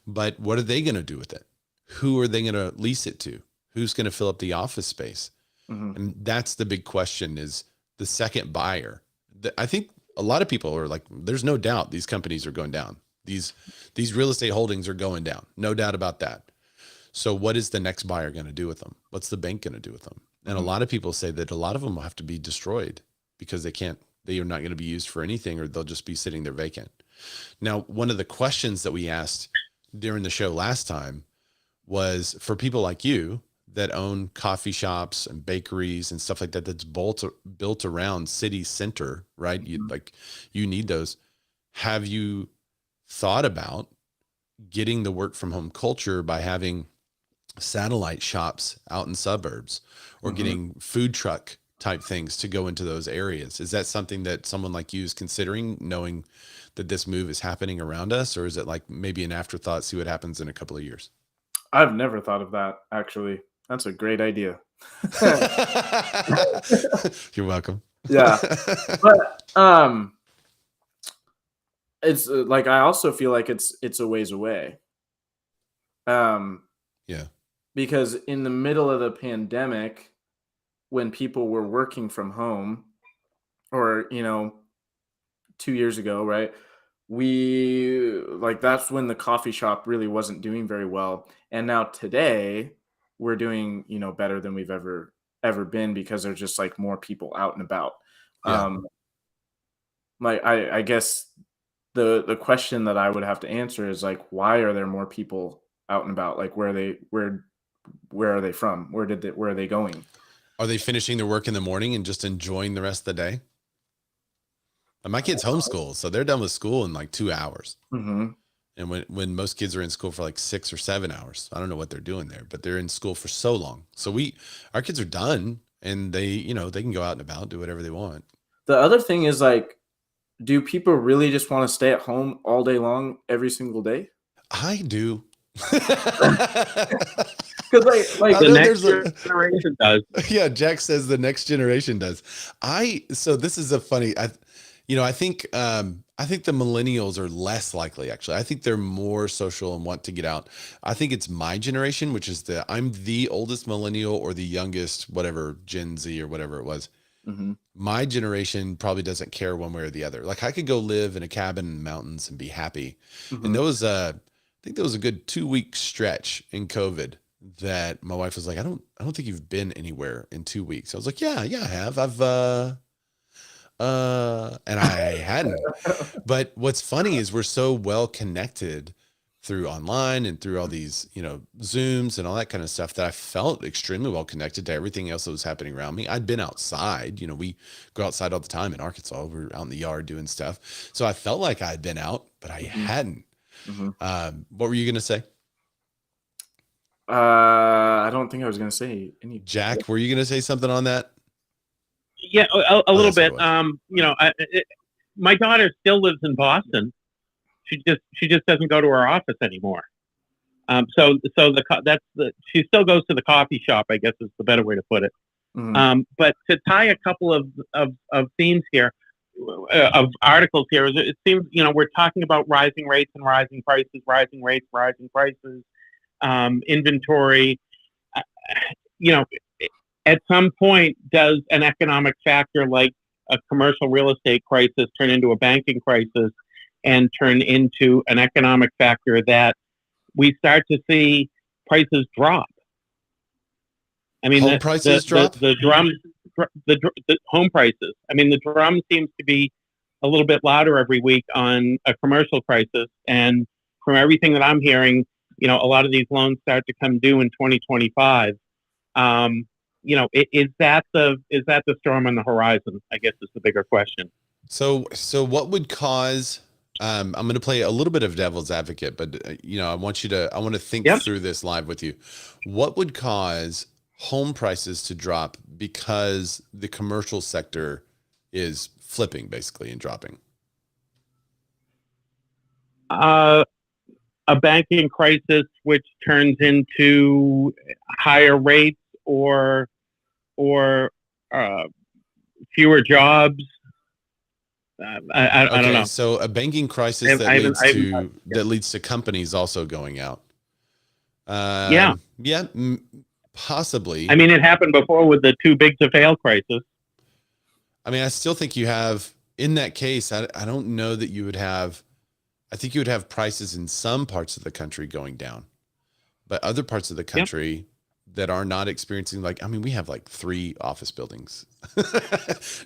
but what are they going to do with it? Who are they going to lease it to? Who's going to fill up the office space? And that's the big question, is the second buyer. I think a lot of people are like, there's no doubt these companies are going down. These real estate holdings are going down. No doubt about that. So what is the next buyer going to do with them? What's the bank going to do with them? And a lot of people say that a lot of them will have to be destroyed because they are not going to be used for anything, or they'll just be sitting there vacant. Now, one of the questions that we asked during the show last time was for people like you that own coffee shops and bakeries and stuff like that, that's built around city center, right? You need those. Have you thought about getting the work from home culture by having satellite shops out in suburbs, or getting food truck type things to go into those areas? Is that something that someone like you is considering, knowing that this move is happening around us? Or is it like maybe an afterthought, see what happens in a couple of years? I've never thought of that, actually. That's a great idea. You're welcome. Yeah. But it's like, I also feel like it's a ways away. Yeah. Because in the middle of the pandemic, when people were working from home, or 2 years ago, right? That's when the coffee shop really wasn't doing very well. And now today we're doing, better than we've ever been, because there's just like more people out and about. Yeah. I guess the question that I would have to answer is like, why are there more people out and about? Like, where are they from? Where are they going? Are they finishing their work in the morning and just enjoying the rest of the day? And my kids homeschool, so they're done with school in like 2 hours. And when most kids are in school for like 6 or 7 hours, I don't know what they're doing there, but they're in school for so long. So our kids are done, and they can go out and about, do whatever they want. The other thing is, like, do people really just want to stay at home all day long, every single day? I do. Because like the next generation does. Yeah, Jack says the next generation does. So this is a funny. I think the millennials are less likely. Actually, I think they're more social and want to get out. I think it's my generation, which is I'm the oldest millennial, or the youngest, whatever, Gen Z or whatever it was. My generation probably doesn't care one way or the other. Like, I could go live in a cabin in the mountains and be happy. And I think there was a good 2-week stretch in COVID that my wife was like, I don't think you've been anywhere in 2 weeks. I was like, yeah, I have. And I hadn't. But what's funny is we're so well connected through online and through all these, Zooms and all that kind of stuff, that I felt extremely well connected to everything else that was happening around me. I'd been outside, we go outside all the time in Arkansas. We're out in the yard doing stuff. So I felt like I'd been out, but I hadn't. What were you going to say? I don't think I was going to say any. Jack, were you going to say something on that? Yeah, a little bit. My daughter still lives in Boston. She just doesn't go to her office anymore. So she still goes to the coffee shop, I guess is the better way to put it. But to tie a couple of themes here, of articles here, it seems we're talking about rising rates and rising prices, rising rates, rising prices, inventory. At some point, does an economic factor like a commercial real estate crisis turn into a banking crisis, and turn into an economic factor that we start to see prices drop? I mean, prices drop? The drum. the home prices. I mean, the drum seems to be a little bit louder every week on a commercial crisis, and from everything that I'm hearing, a lot of these loans start to come due in 2025. Is that the storm on the horizon? I guess is the bigger question. So what would cause? I'm going to play a little bit of devil's advocate, but I want to think through this live with you. What would cause home prices to drop because the commercial sector is flipping basically and dropping? A banking crisis, which turns into higher rates or fewer jobs. I don't know. So a banking crisis that leads to companies also going out. Possibly. I mean, it happened before with the too big to fail crisis. I mean, I still think you have, in that case, I don't know that you would have, I think you would have prices in some parts of the country going down, but other parts of the country that are not experiencing, we have 3 office buildings.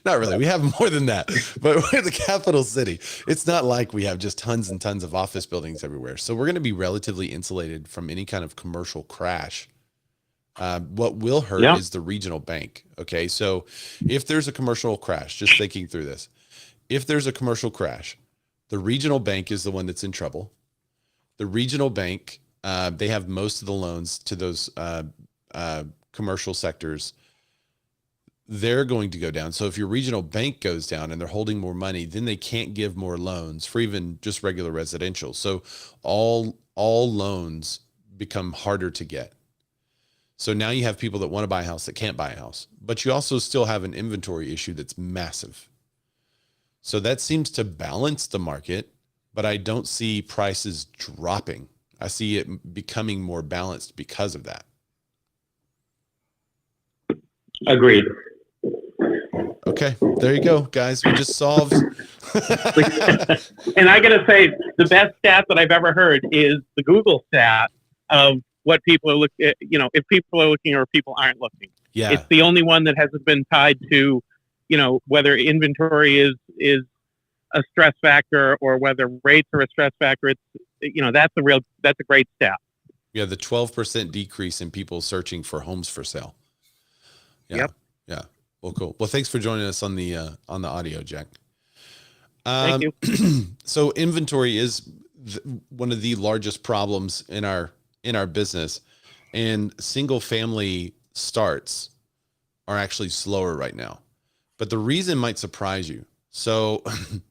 Not really. We have more than that, but we're the capital city. It's not like we have just tons and tons of office buildings everywhere. So we're going to be relatively insulated from any kind of commercial crash. What will hurt is the regional bank. Okay. So if there's a commercial crash, just thinking through this, if there's a commercial crash, the regional bank is the one that's in trouble. The regional bank, they have most of the loans to those commercial sectors. They're going to go down. So if your regional bank goes down and they're holding more money, then they can't give more loans for even just regular residential. So all loans become harder to get. So now you have people that want to buy a house that can't buy a house, but you also still have an inventory issue that's massive. So that seems to balance the market, but I don't see prices dropping. I see it becoming more balanced because of that. Agreed. Okay, there you go, guys. We just solved. And I got to say, the best stat that I've ever heard is the Google stat of what people are looking at, if people are looking or people aren't looking. Yeah. It's the only one that hasn't been tied to, whether inventory is a stress factor or whether rates are a stress factor. It's, that's a great stat. Yeah. The 12% decrease in people searching for homes for sale. Yeah. Yep. Yeah. Well, cool. Well, thanks for joining us on the audio, Jack. Thank you. So inventory is one of the largest problems in our business, and single family starts are actually slower right now, but the reason might surprise you. So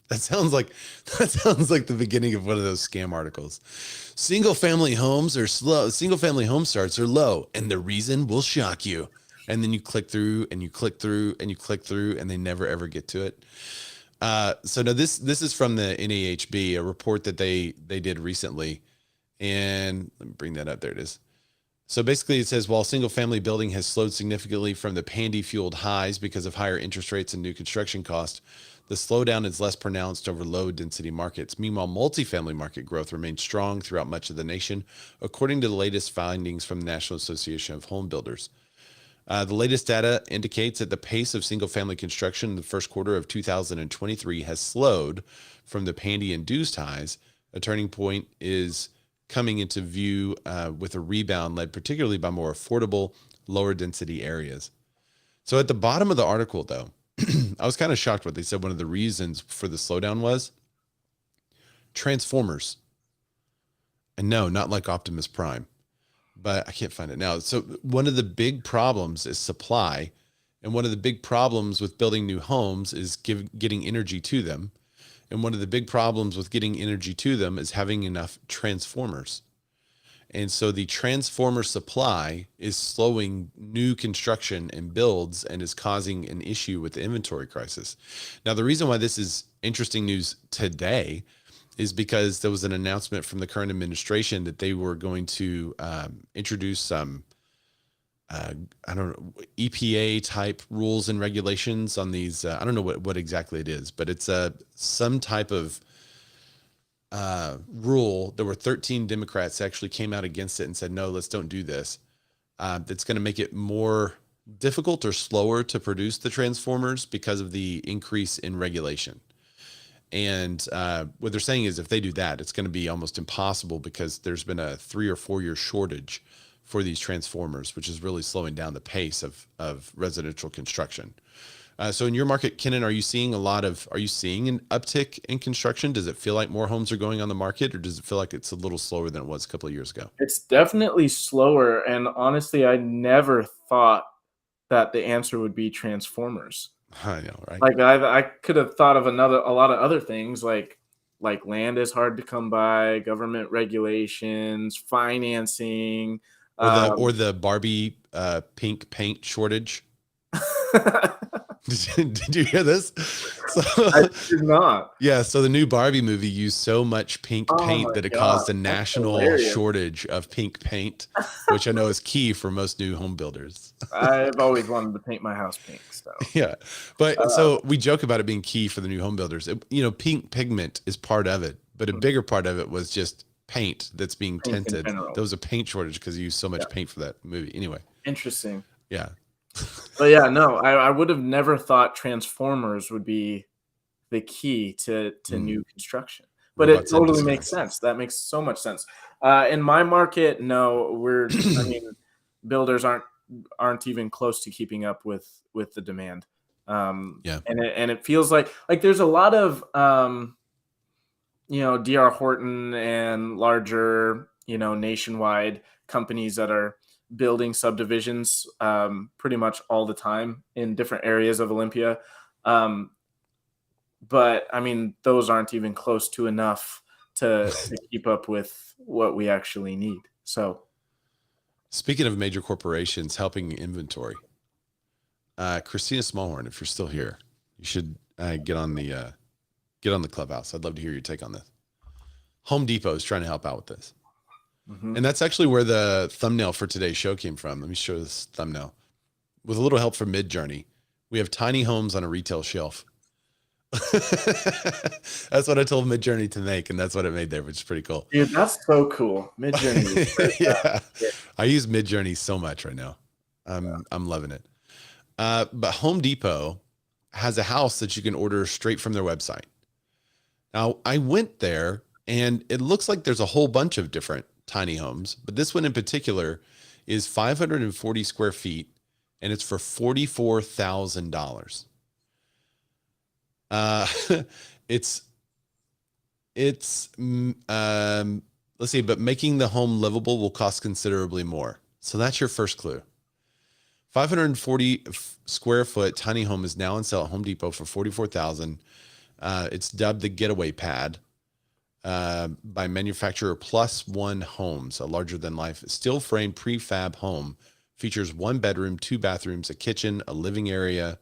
that sounds like the beginning of one of those scam articles. Single family homes are slow. Single family home starts are low, and the reason will shock you. And then you click through and you click through and you click through, and they never ever get to it. So now this is from the NAHB, a report that they did recently. And let me bring that up. There it is. So basically it says, while single family building has slowed significantly from the pandy fueled highs because of higher interest rates and new construction costs, the slowdown is less pronounced over low density markets. Meanwhile, multifamily market growth remains strong throughout much of the nation, according to the latest findings from the National Association of Home Builders. The latest data indicates that the pace of single family construction in the first quarter of 2023 has slowed from the pandy induced highs. A turning point is coming into view with a rebound led particularly by more affordable, lower density areas. So at the bottom of the article, though, I was kind of shocked what they said. One of the reasons for the slowdown was transformers. And no, not like Optimus Prime, but I can't find it now. So one of the big problems is supply. And one of the big problems with building new homes is getting energy to them. And one of the big problems with getting energy to them is having enough transformers. And so the transformer supply is slowing new construction and builds and is causing an issue with the inventory crisis. Now, the reason why this is interesting news today is because there was an announcement from the current administration that they were going to introduce some, EPA type rules and regulations on these. I don't know what exactly it is, but it's some type of rule. There were 13 Democrats that actually came out against it and said, no, don't do this. That's going to make it more difficult or slower to produce the transformers because of the increase in regulation. And what they're saying is if they do that, it's going to be almost impossible because there's been a 3 or 4 year shortage for these transformers, which is really slowing down the pace of residential construction. So in your market, Kennon, are you seeing an uptick in construction? Does it feel like more homes are going on the market, or does it feel like it's a little slower than it was a couple of years ago? It's definitely slower. And honestly, I never thought that the answer would be transformers. I know, right? Like I could have thought of a lot of other things like land is hard to come by, government regulations, financing, or the Barbie pink paint shortage. Did you hear this? So, I did not. Yeah, so the new Barbie movie used so much pink paint that it caused a national shortage of pink paint, which I know is key for most new home builders. I've always wanted to paint my house pink. So yeah, but so we joke about it being key for the new home builders. Pink pigment is part of it, but a bigger part of it was just paint that's being tinted. There was a paint shortage because you used so much paint for that movie. Anyway, interesting. Yeah. But yeah, no, I would have never thought transformers would be the key to new construction. But it totally makes sense. That makes so much sense. In my market, no, builders aren't even close to keeping up with the demand. And it feels like there's a lot of D.R. Horton and larger, nationwide companies that are building subdivisions pretty much all the time in different areas of Olympia. But I mean, those aren't even close to enough to keep up with what we actually need. So speaking of major corporations helping inventory, Christina Smallhorn, if you're still here, you should get on the Clubhouse. I'd love to hear your take on this. Home Depot is trying to help out with this. Mm-hmm. And that's actually where the thumbnail for today's show came from. Let me show this thumbnail. With a little help from Midjourney, we have tiny homes on a retail shelf. That's what I told Midjourney to make, and that's what it made there, which is pretty cool. Dude, that's so cool. Midjourney. Yeah. I use Midjourney so much right now. I'm loving it. But Home Depot has a house that you can order straight from their website. Now, I went there, and it looks like there's a whole bunch of different tiny homes, but this one in particular is 540 square feet, and it's for $44,000. Let's see, but making the home livable will cost considerably more. So that's your first clue. 540 square foot tiny home is now on sale at Home Depot for $44,000. It's dubbed the Getaway Pad. By manufacturer Plus One Homes, a larger than life steel frame prefab home, features 1 bedroom, 2 bathrooms, a kitchen, a living area,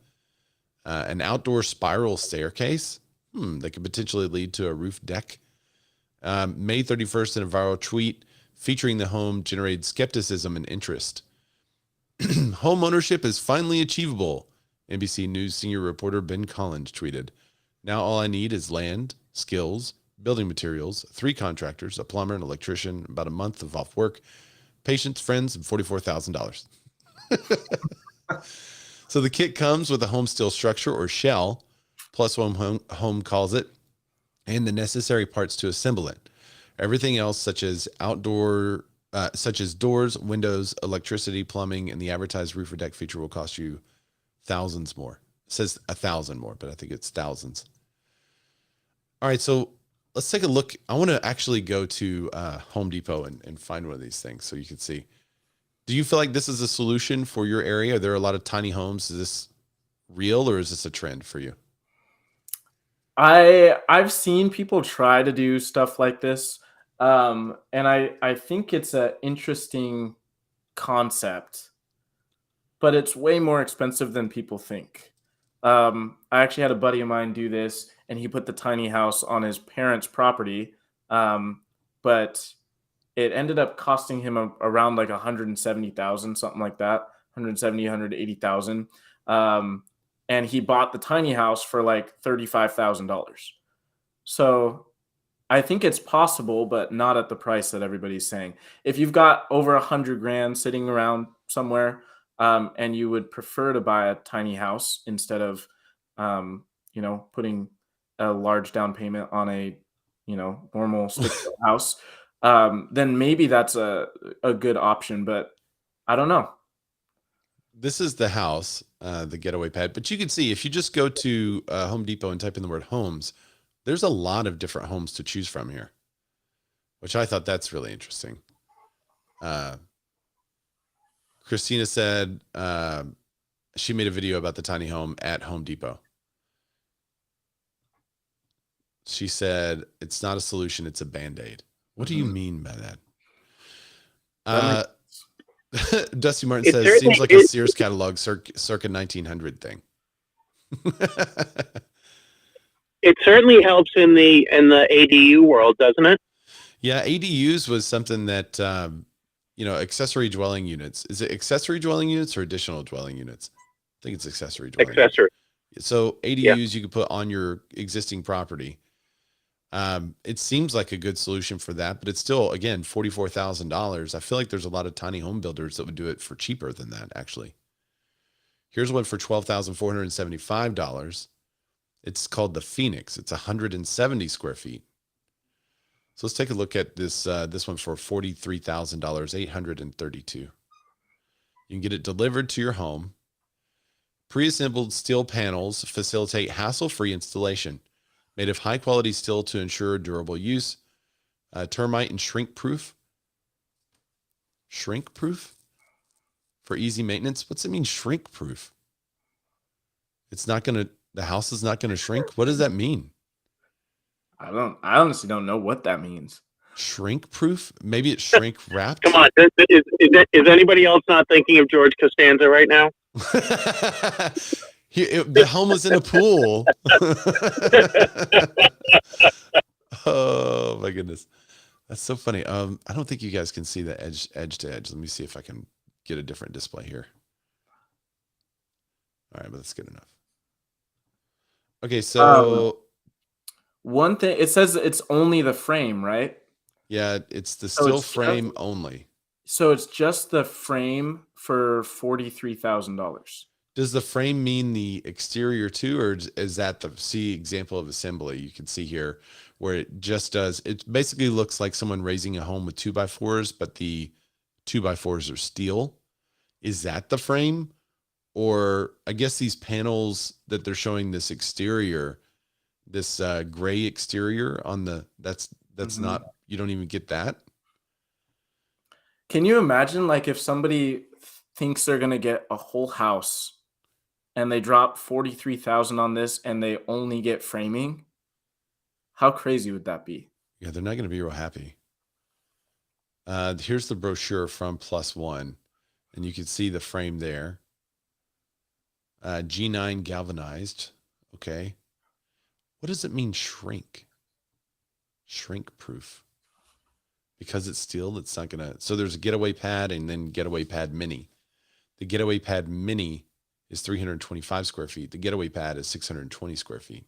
an outdoor spiral staircase that could potentially lead to a roof deck. May 31st, in a viral tweet featuring the home generated skepticism and interest. Home ownership is finally achievable, NBC News senior reporter Ben Collins tweeted. Now all I need is land, skills, building materials, 3 contractors, a plumber, an electrician, about a month of off work, patients, friends, and $44,000. So the kit comes with a home steel structure or shell, Plus One Home calls it, and the necessary parts to assemble it. Everything else, such as doors, windows, electricity, plumbing, and the advertised roof or deck feature will cost you thousands more. It says 1,000 more, but I think it's thousands. All right, so let's take a look. I want to actually go to Home Depot and find one of these things so you can see. Do you feel like this is a solution for your area? Are there a lot of tiny homes? Is this real or is this a trend for you? I've seen people try to do stuff like this. And I think it's an interesting concept, but it's way more expensive than people think. I actually had a buddy of mine do this, and he put the tiny house on his parents' property. But it ended up costing him around like 170,000, something like that, 170, 180,000. And he bought the tiny house for like $35,000. So I think it's possible, but not at the price that everybody's saying. If you've got over $100,000 sitting around somewhere, and you would prefer to buy a tiny house instead of, putting a large down payment on a, normal stick-built house, then maybe that's a good option. But I don't know. This is the house, the getaway pad. But you can see if you just go to Home Depot and type in the word homes, there's a lot of different homes to choose from here, which I thought that's really interesting. Christina said she made a video about the tiny home at Home Depot. She said, it's not a solution, it's a Band-Aid. What do you mean by that? Dusty Martin says, seems like a Sears catalog circa 1900 thing. It certainly helps in the ADU world, doesn't it? Yeah, ADUs was something that, accessory dwelling units. Is it accessory dwelling units or additional dwelling units? I think it's accessory dwelling Accessory. Units. So ADUs you could put on your existing property. It seems like a good solution for that, but it's still, again, $44,000. I feel like there's a lot of tiny home builders that would do it for cheaper than that, actually. Here's one for $12,475. It's called the Phoenix. It's 170 square feet. So let's take a look at this one for $43,000, $832. You can get it delivered to your home. Pre-assembled steel panels facilitate hassle-free installation. Made of high-quality steel to ensure durable use. Termite and shrink-proof. Shrink-proof? For easy maintenance? What's it mean, shrink-proof? The house is not going to shrink? What does that mean? I honestly don't know what that means. Shrink-proof? Maybe it's shrink-wrapped? Come on. Is anybody else not thinking of George Costanza right now? The home was in a pool. Oh my goodness, that's so funny. I don't think you guys can see the edge to edge. Let me see if I can get a different display here. All right, but that's good enough. Okay, so one thing, it says it's only the frame, right? Yeah, it's the steel frame only. So it's just the frame for $43,000. Does the frame mean the exterior too, or is that the example of assembly you can see here where it just does, it basically looks like someone raising a home with 2x4s, but the 2x4s are steel. Is that the frame? Or I guess these panels that they're showing this exterior, this gray exterior on that's not, you don't even get that. Can you imagine like if somebody thinks they're going to get a whole house and they drop $43,000 on this and they only get framing? How crazy would that be? Yeah, they're not going to be real happy. Here's the brochure from Plus One, and you can see the frame there. G9 galvanized. Okay. What does it mean, shrink? Shrink proof. Because it's steel, it's not going to... So there's a getaway pad and then getaway pad mini. The getaway pad mini is 325 square feet. The getaway pad is 620 square feet.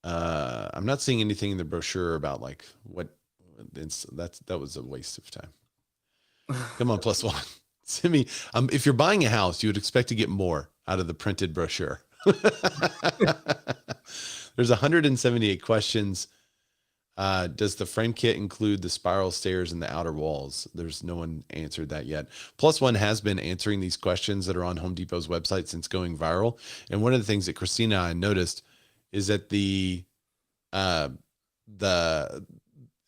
I'm not seeing anything in the brochure about like what... That was a waste of time. Come on, Plus One. Send me... if you're buying a house, you would expect to get more out of the printed brochure. There's 178 questions. Does the frame kit include the spiral stairs and the outer walls? There's no one answered that yet. Plus One has been answering these questions that are on Home Depot's website since going viral. And one of the things that Christina and I noticed is that it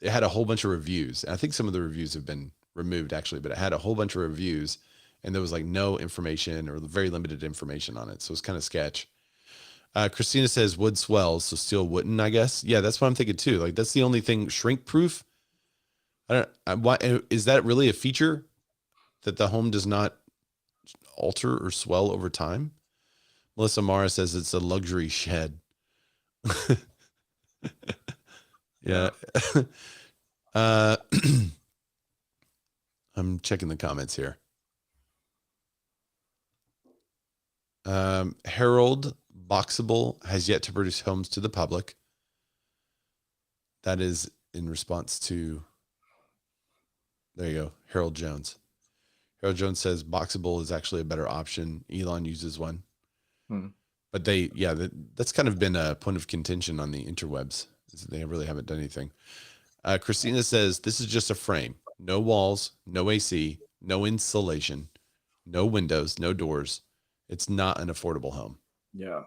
had a whole bunch of reviews. And I think some of the reviews have been removed actually, but it had a whole bunch of reviews and there was like no information or very limited information on it. So it's kind of sketch. Christina says wood swells, so steel wouldn't, I guess. Yeah, that's what I'm thinking too. Like that's the only thing, shrink proof. Why is that really a feature that the home does not alter or swell over time? Melissa Mara says it's a luxury shed. Yeah. I'm checking the comments here. Harold Boxable has yet to produce homes to the public. That is in response to, there you go, Harold Jones. Harold Jones says Boxable is actually a better option. Elon uses one. But that's kind of been a point of contention on the interwebs. They really haven't done anything. Christina says, this is just a frame. No walls, no AC, no insulation, no windows, no doors. It's not an affordable home. Yeah.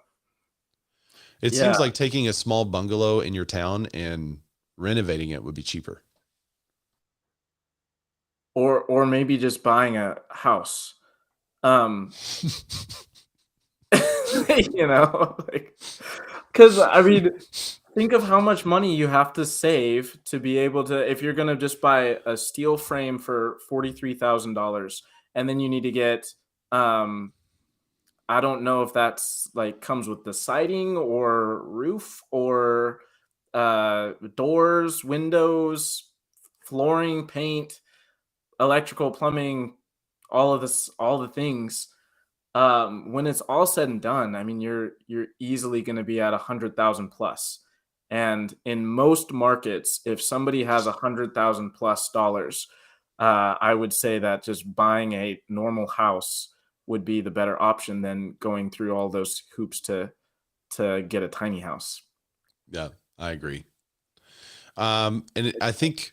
It seems like taking a small bungalow in your town and renovating it would be cheaper. Or maybe just buying a house. You know, like, because I mean, think of how much money you have to save to be able to, if you're going to just buy a steel frame for $43,000 and then you need to get, I don't know if that's like comes with the siding or roof or doors, windows, flooring, paint, electrical, plumbing, all the things. When it's all said and done, I mean, you're easily going to be at 100,000 plus. And in most markets, if somebody has $100,000+ I would say that just buying a normal house would be the better option than going through all those hoops to get a tiny house. Yeah, I agree. And I think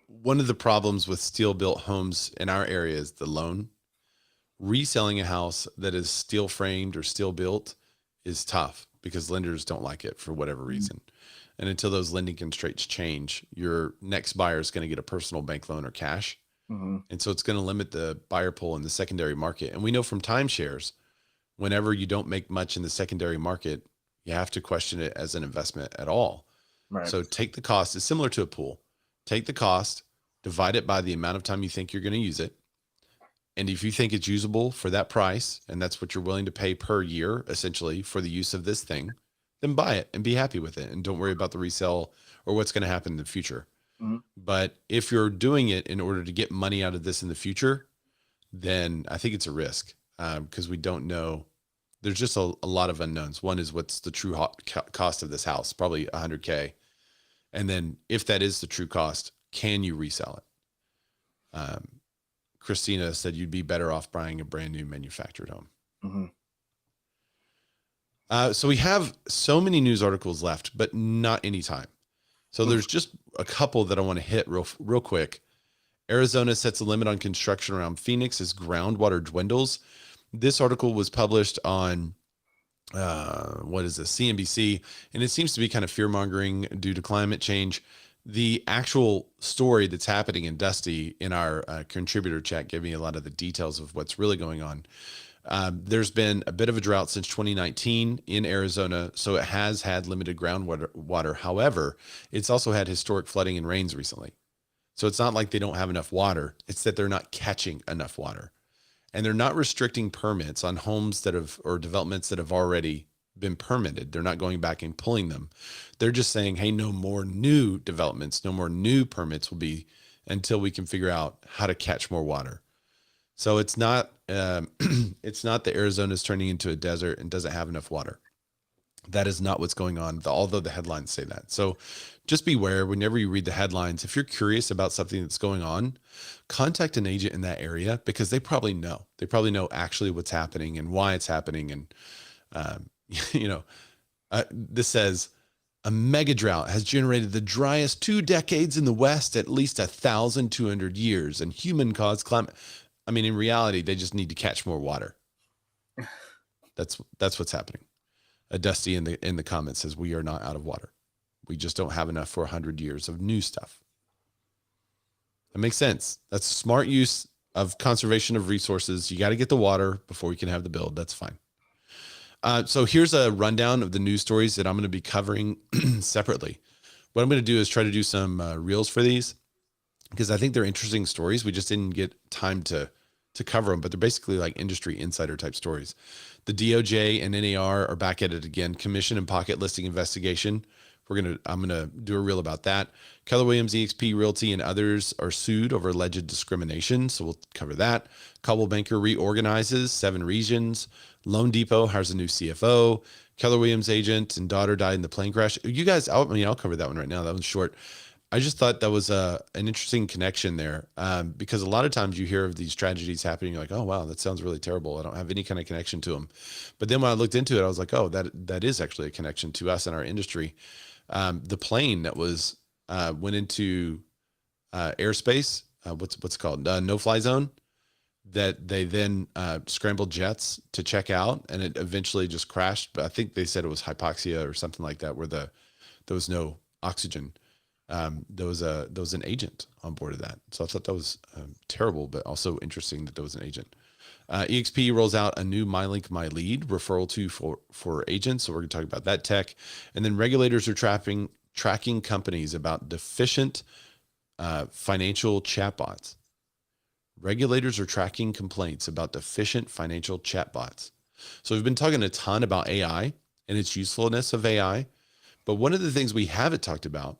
one of the problems with steel built homes in our area is the loan. Reselling a house that is steel framed or steel built is tough because lenders don't like it for whatever reason. And until those lending constraints change, your next buyer is going to get a personal bank loan or cash. And so it's going to limit the buyer pool in the secondary market. And we know from timeshares, whenever you don't make much in the secondary market, you have to question it as an investment at all. Right. So take the cost. It's similar to a pool. Take the cost, divide it by the amount of time you think you're going to use it. And if you think it's usable for that price, and that's what you're willing to pay per year, essentially, for the use of this thing, then buy it and be happy with it. And don't worry about the resale or what's going to happen in the future. But if you're doing it in order to get money out of this in the future, then I think it's a risk because we don't know. There's just a lot of unknowns. One is what's the true cost of this house, probably $100K. And then if that is the true cost, can you resell it? Christina said you'd be better off buying a brand new manufactured home. So we have so many news articles left, but not any time. So there's just a couple that I want to hit real quick. Arizona sets a limit on construction around Phoenix as groundwater dwindles. This article was published on, CNBC, and it seems to be kind of fear-mongering due to climate change. The actual story that's happening in Dusty in our contributor chat gave me a lot of the details of what's really going on. There's been a bit of a drought since 2019 in Arizona, so it has had limited groundwater. However, it's also had historic flooding and rains recently. So it's not like they don't have enough water. It's that they're not catching enough water. And they're not restricting permits on homes or developments that have already been permitted. They're not going back and pulling them. They're just saying, hey, no more new developments, no more new permits will be until we can figure out how to catch more water. So it's not that Arizona is turning into a desert and doesn't have enough water. That is not what's going on, although the headlines say that. So just beware whenever you read the headlines. If you're curious about something that's going on, contact an agent in that area because they probably know. They probably know actually what's happening and why it's happening. And, this says a mega drought has generated the driest 2 decades in the West, at least 1,200 years, and human-caused climate. I mean, in reality, they just need to catch more water. That's what's happening. Dusty in the comments says we are not out of water. We just don't have enough for 100 years of new stuff. That makes sense. That's smart use of conservation of resources. You got to get the water before you can have the build. That's fine. So here's a rundown of the news stories that I'm going to be covering separately. What I'm going to do is try to do some reels for these because I think they're interesting stories. We just didn't get time to cover them, but they're basically like industry insider type stories. The DOJ and NAR are back at it again. Commission and pocket listing investigation. I'm going to do a reel about that. Keller Williams, eXp Realty, and others are sued over alleged discrimination. So we'll cover that. Coldwell Banker reorganizes 7 regions. Loan Depot hires a new CFO. Keller Williams agent and daughter died in the plane crash. You guys, I'll cover that one right now. That one's short. I just thought that was an interesting connection there, because a lot of times you hear of these tragedies happening, you're like, oh wow, that sounds really terrible. I don't have any kind of connection to them. But then when I looked into it, I was like, oh, that is actually a connection to us in our industry. The plane that was went into airspace, what's it called, no-fly zone, that they then scrambled jets to check out, and it eventually just crashed. But I think they said it was hypoxia or something like that, where there was no oxygen. There was an agent on board of that. So I thought that was terrible, but also interesting that there was an agent. EXP rolls out a new MyLink MyLead referral tool for agents. So we're going to talk about that tech. And then regulators are tracking companies about deficient financial chatbots. Regulators are tracking complaints about deficient financial chatbots. So we've been talking a ton about AI and its usefulness of AI. But one of the things we haven't talked about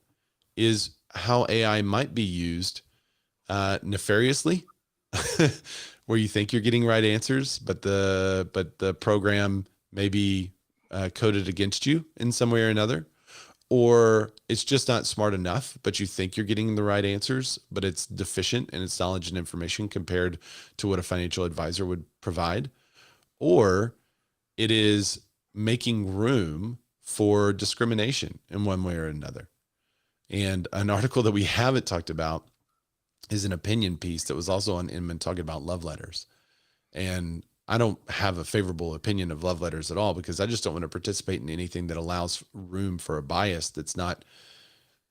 is how AI might be used nefariously, where you think you're getting right answers, but the program may be coded against you in some way or another, or it's just not smart enough, but you think you're getting the right answers, but it's deficient in its knowledge and information compared to what a financial advisor would provide, or it is making room for discrimination in one way or another. And an article that we haven't talked about is an opinion piece that was also on Inman talking about love letters. And I don't have a favorable opinion of love letters at all, because I just don't want to participate in anything that allows room for a bias that's not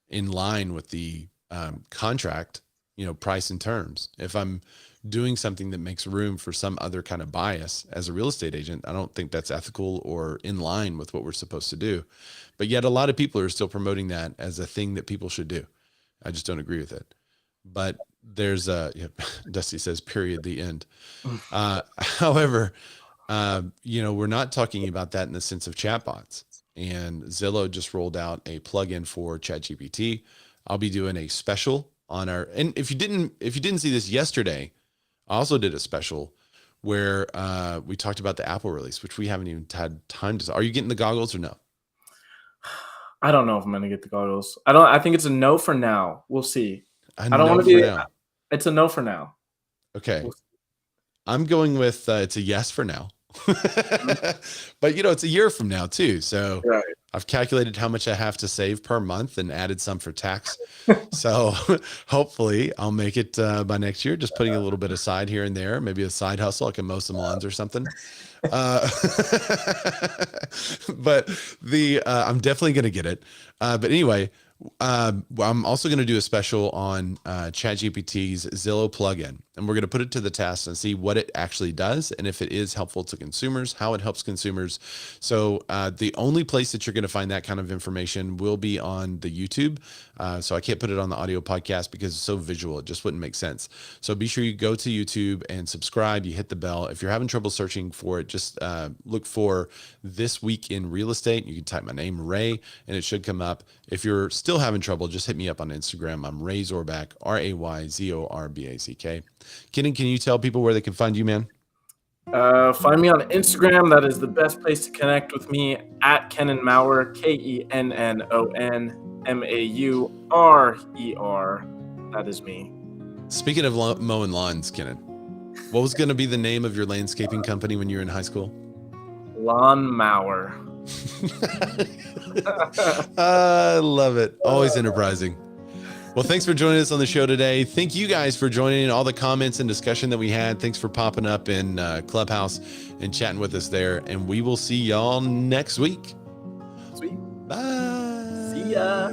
in line with the contract, price and terms. If I'm doing something that makes room for some other kind of bias as a real estate agent, I don't think that's ethical or in line with what we're supposed to do. But yet a lot of people are still promoting that as a thing that people should do. I just don't agree with it. But there's Dusty says, period, the end. However, we're not talking about that in the sense of chatbots. And Zillow just rolled out a plugin for ChatGPT. I'll be doing a special on and if you didn't see this yesterday, I also did a special where we talked about the Apple release, which we haven't even had time to. Are you getting the goggles or no? I don't know if I'm going to get the goggles. I think it's a no for now. We'll see. I don't want to be. It's a no for now. Okay. I'm going with it's a yes for now. But it's a year from now too. So right. I've calculated how much I have to save per month and added some for tax. So hopefully I'll make it by next year, just putting a little bit aside here and there, maybe a side hustle. I can mow some lawns or something. But I'm definitely going to get it. But anyway, I'm also going to do a special on ChatGPT's Zillow plugin, and we're going to put it to the test and see what it actually does and if it is helpful to consumers, how it helps consumers. So the only place that you're going to find that kind of information will be on the YouTube. So I can't put it on the audio podcast because it's so visual. It just wouldn't make sense. So be sure you go to YouTube and subscribe. You hit the bell. If you're having trouble searching for it, just look for This Week in Real Estate. You can type my name, Ray, and it should come up. If you're still having trouble, just hit me up on Instagram. I'm Ray Zorback, RayZorback. Kennon, can you tell people where they can find you, man? Find me on Instagram. That is the best place to connect with me, at Kennon Maurer, KENNON Maurer. That is me. Speaking of mowing lawns, Kennon, what was going to be the name of your landscaping company when you were in high school? Lawn Maurer. I love it. Always enterprising. Well, thanks for joining us on the show today. Thank you guys for joining, all the comments and discussion that we had. Thanks for popping up in Clubhouse and chatting with us there. And we will see y'all next week. Sweet. Bye. See ya.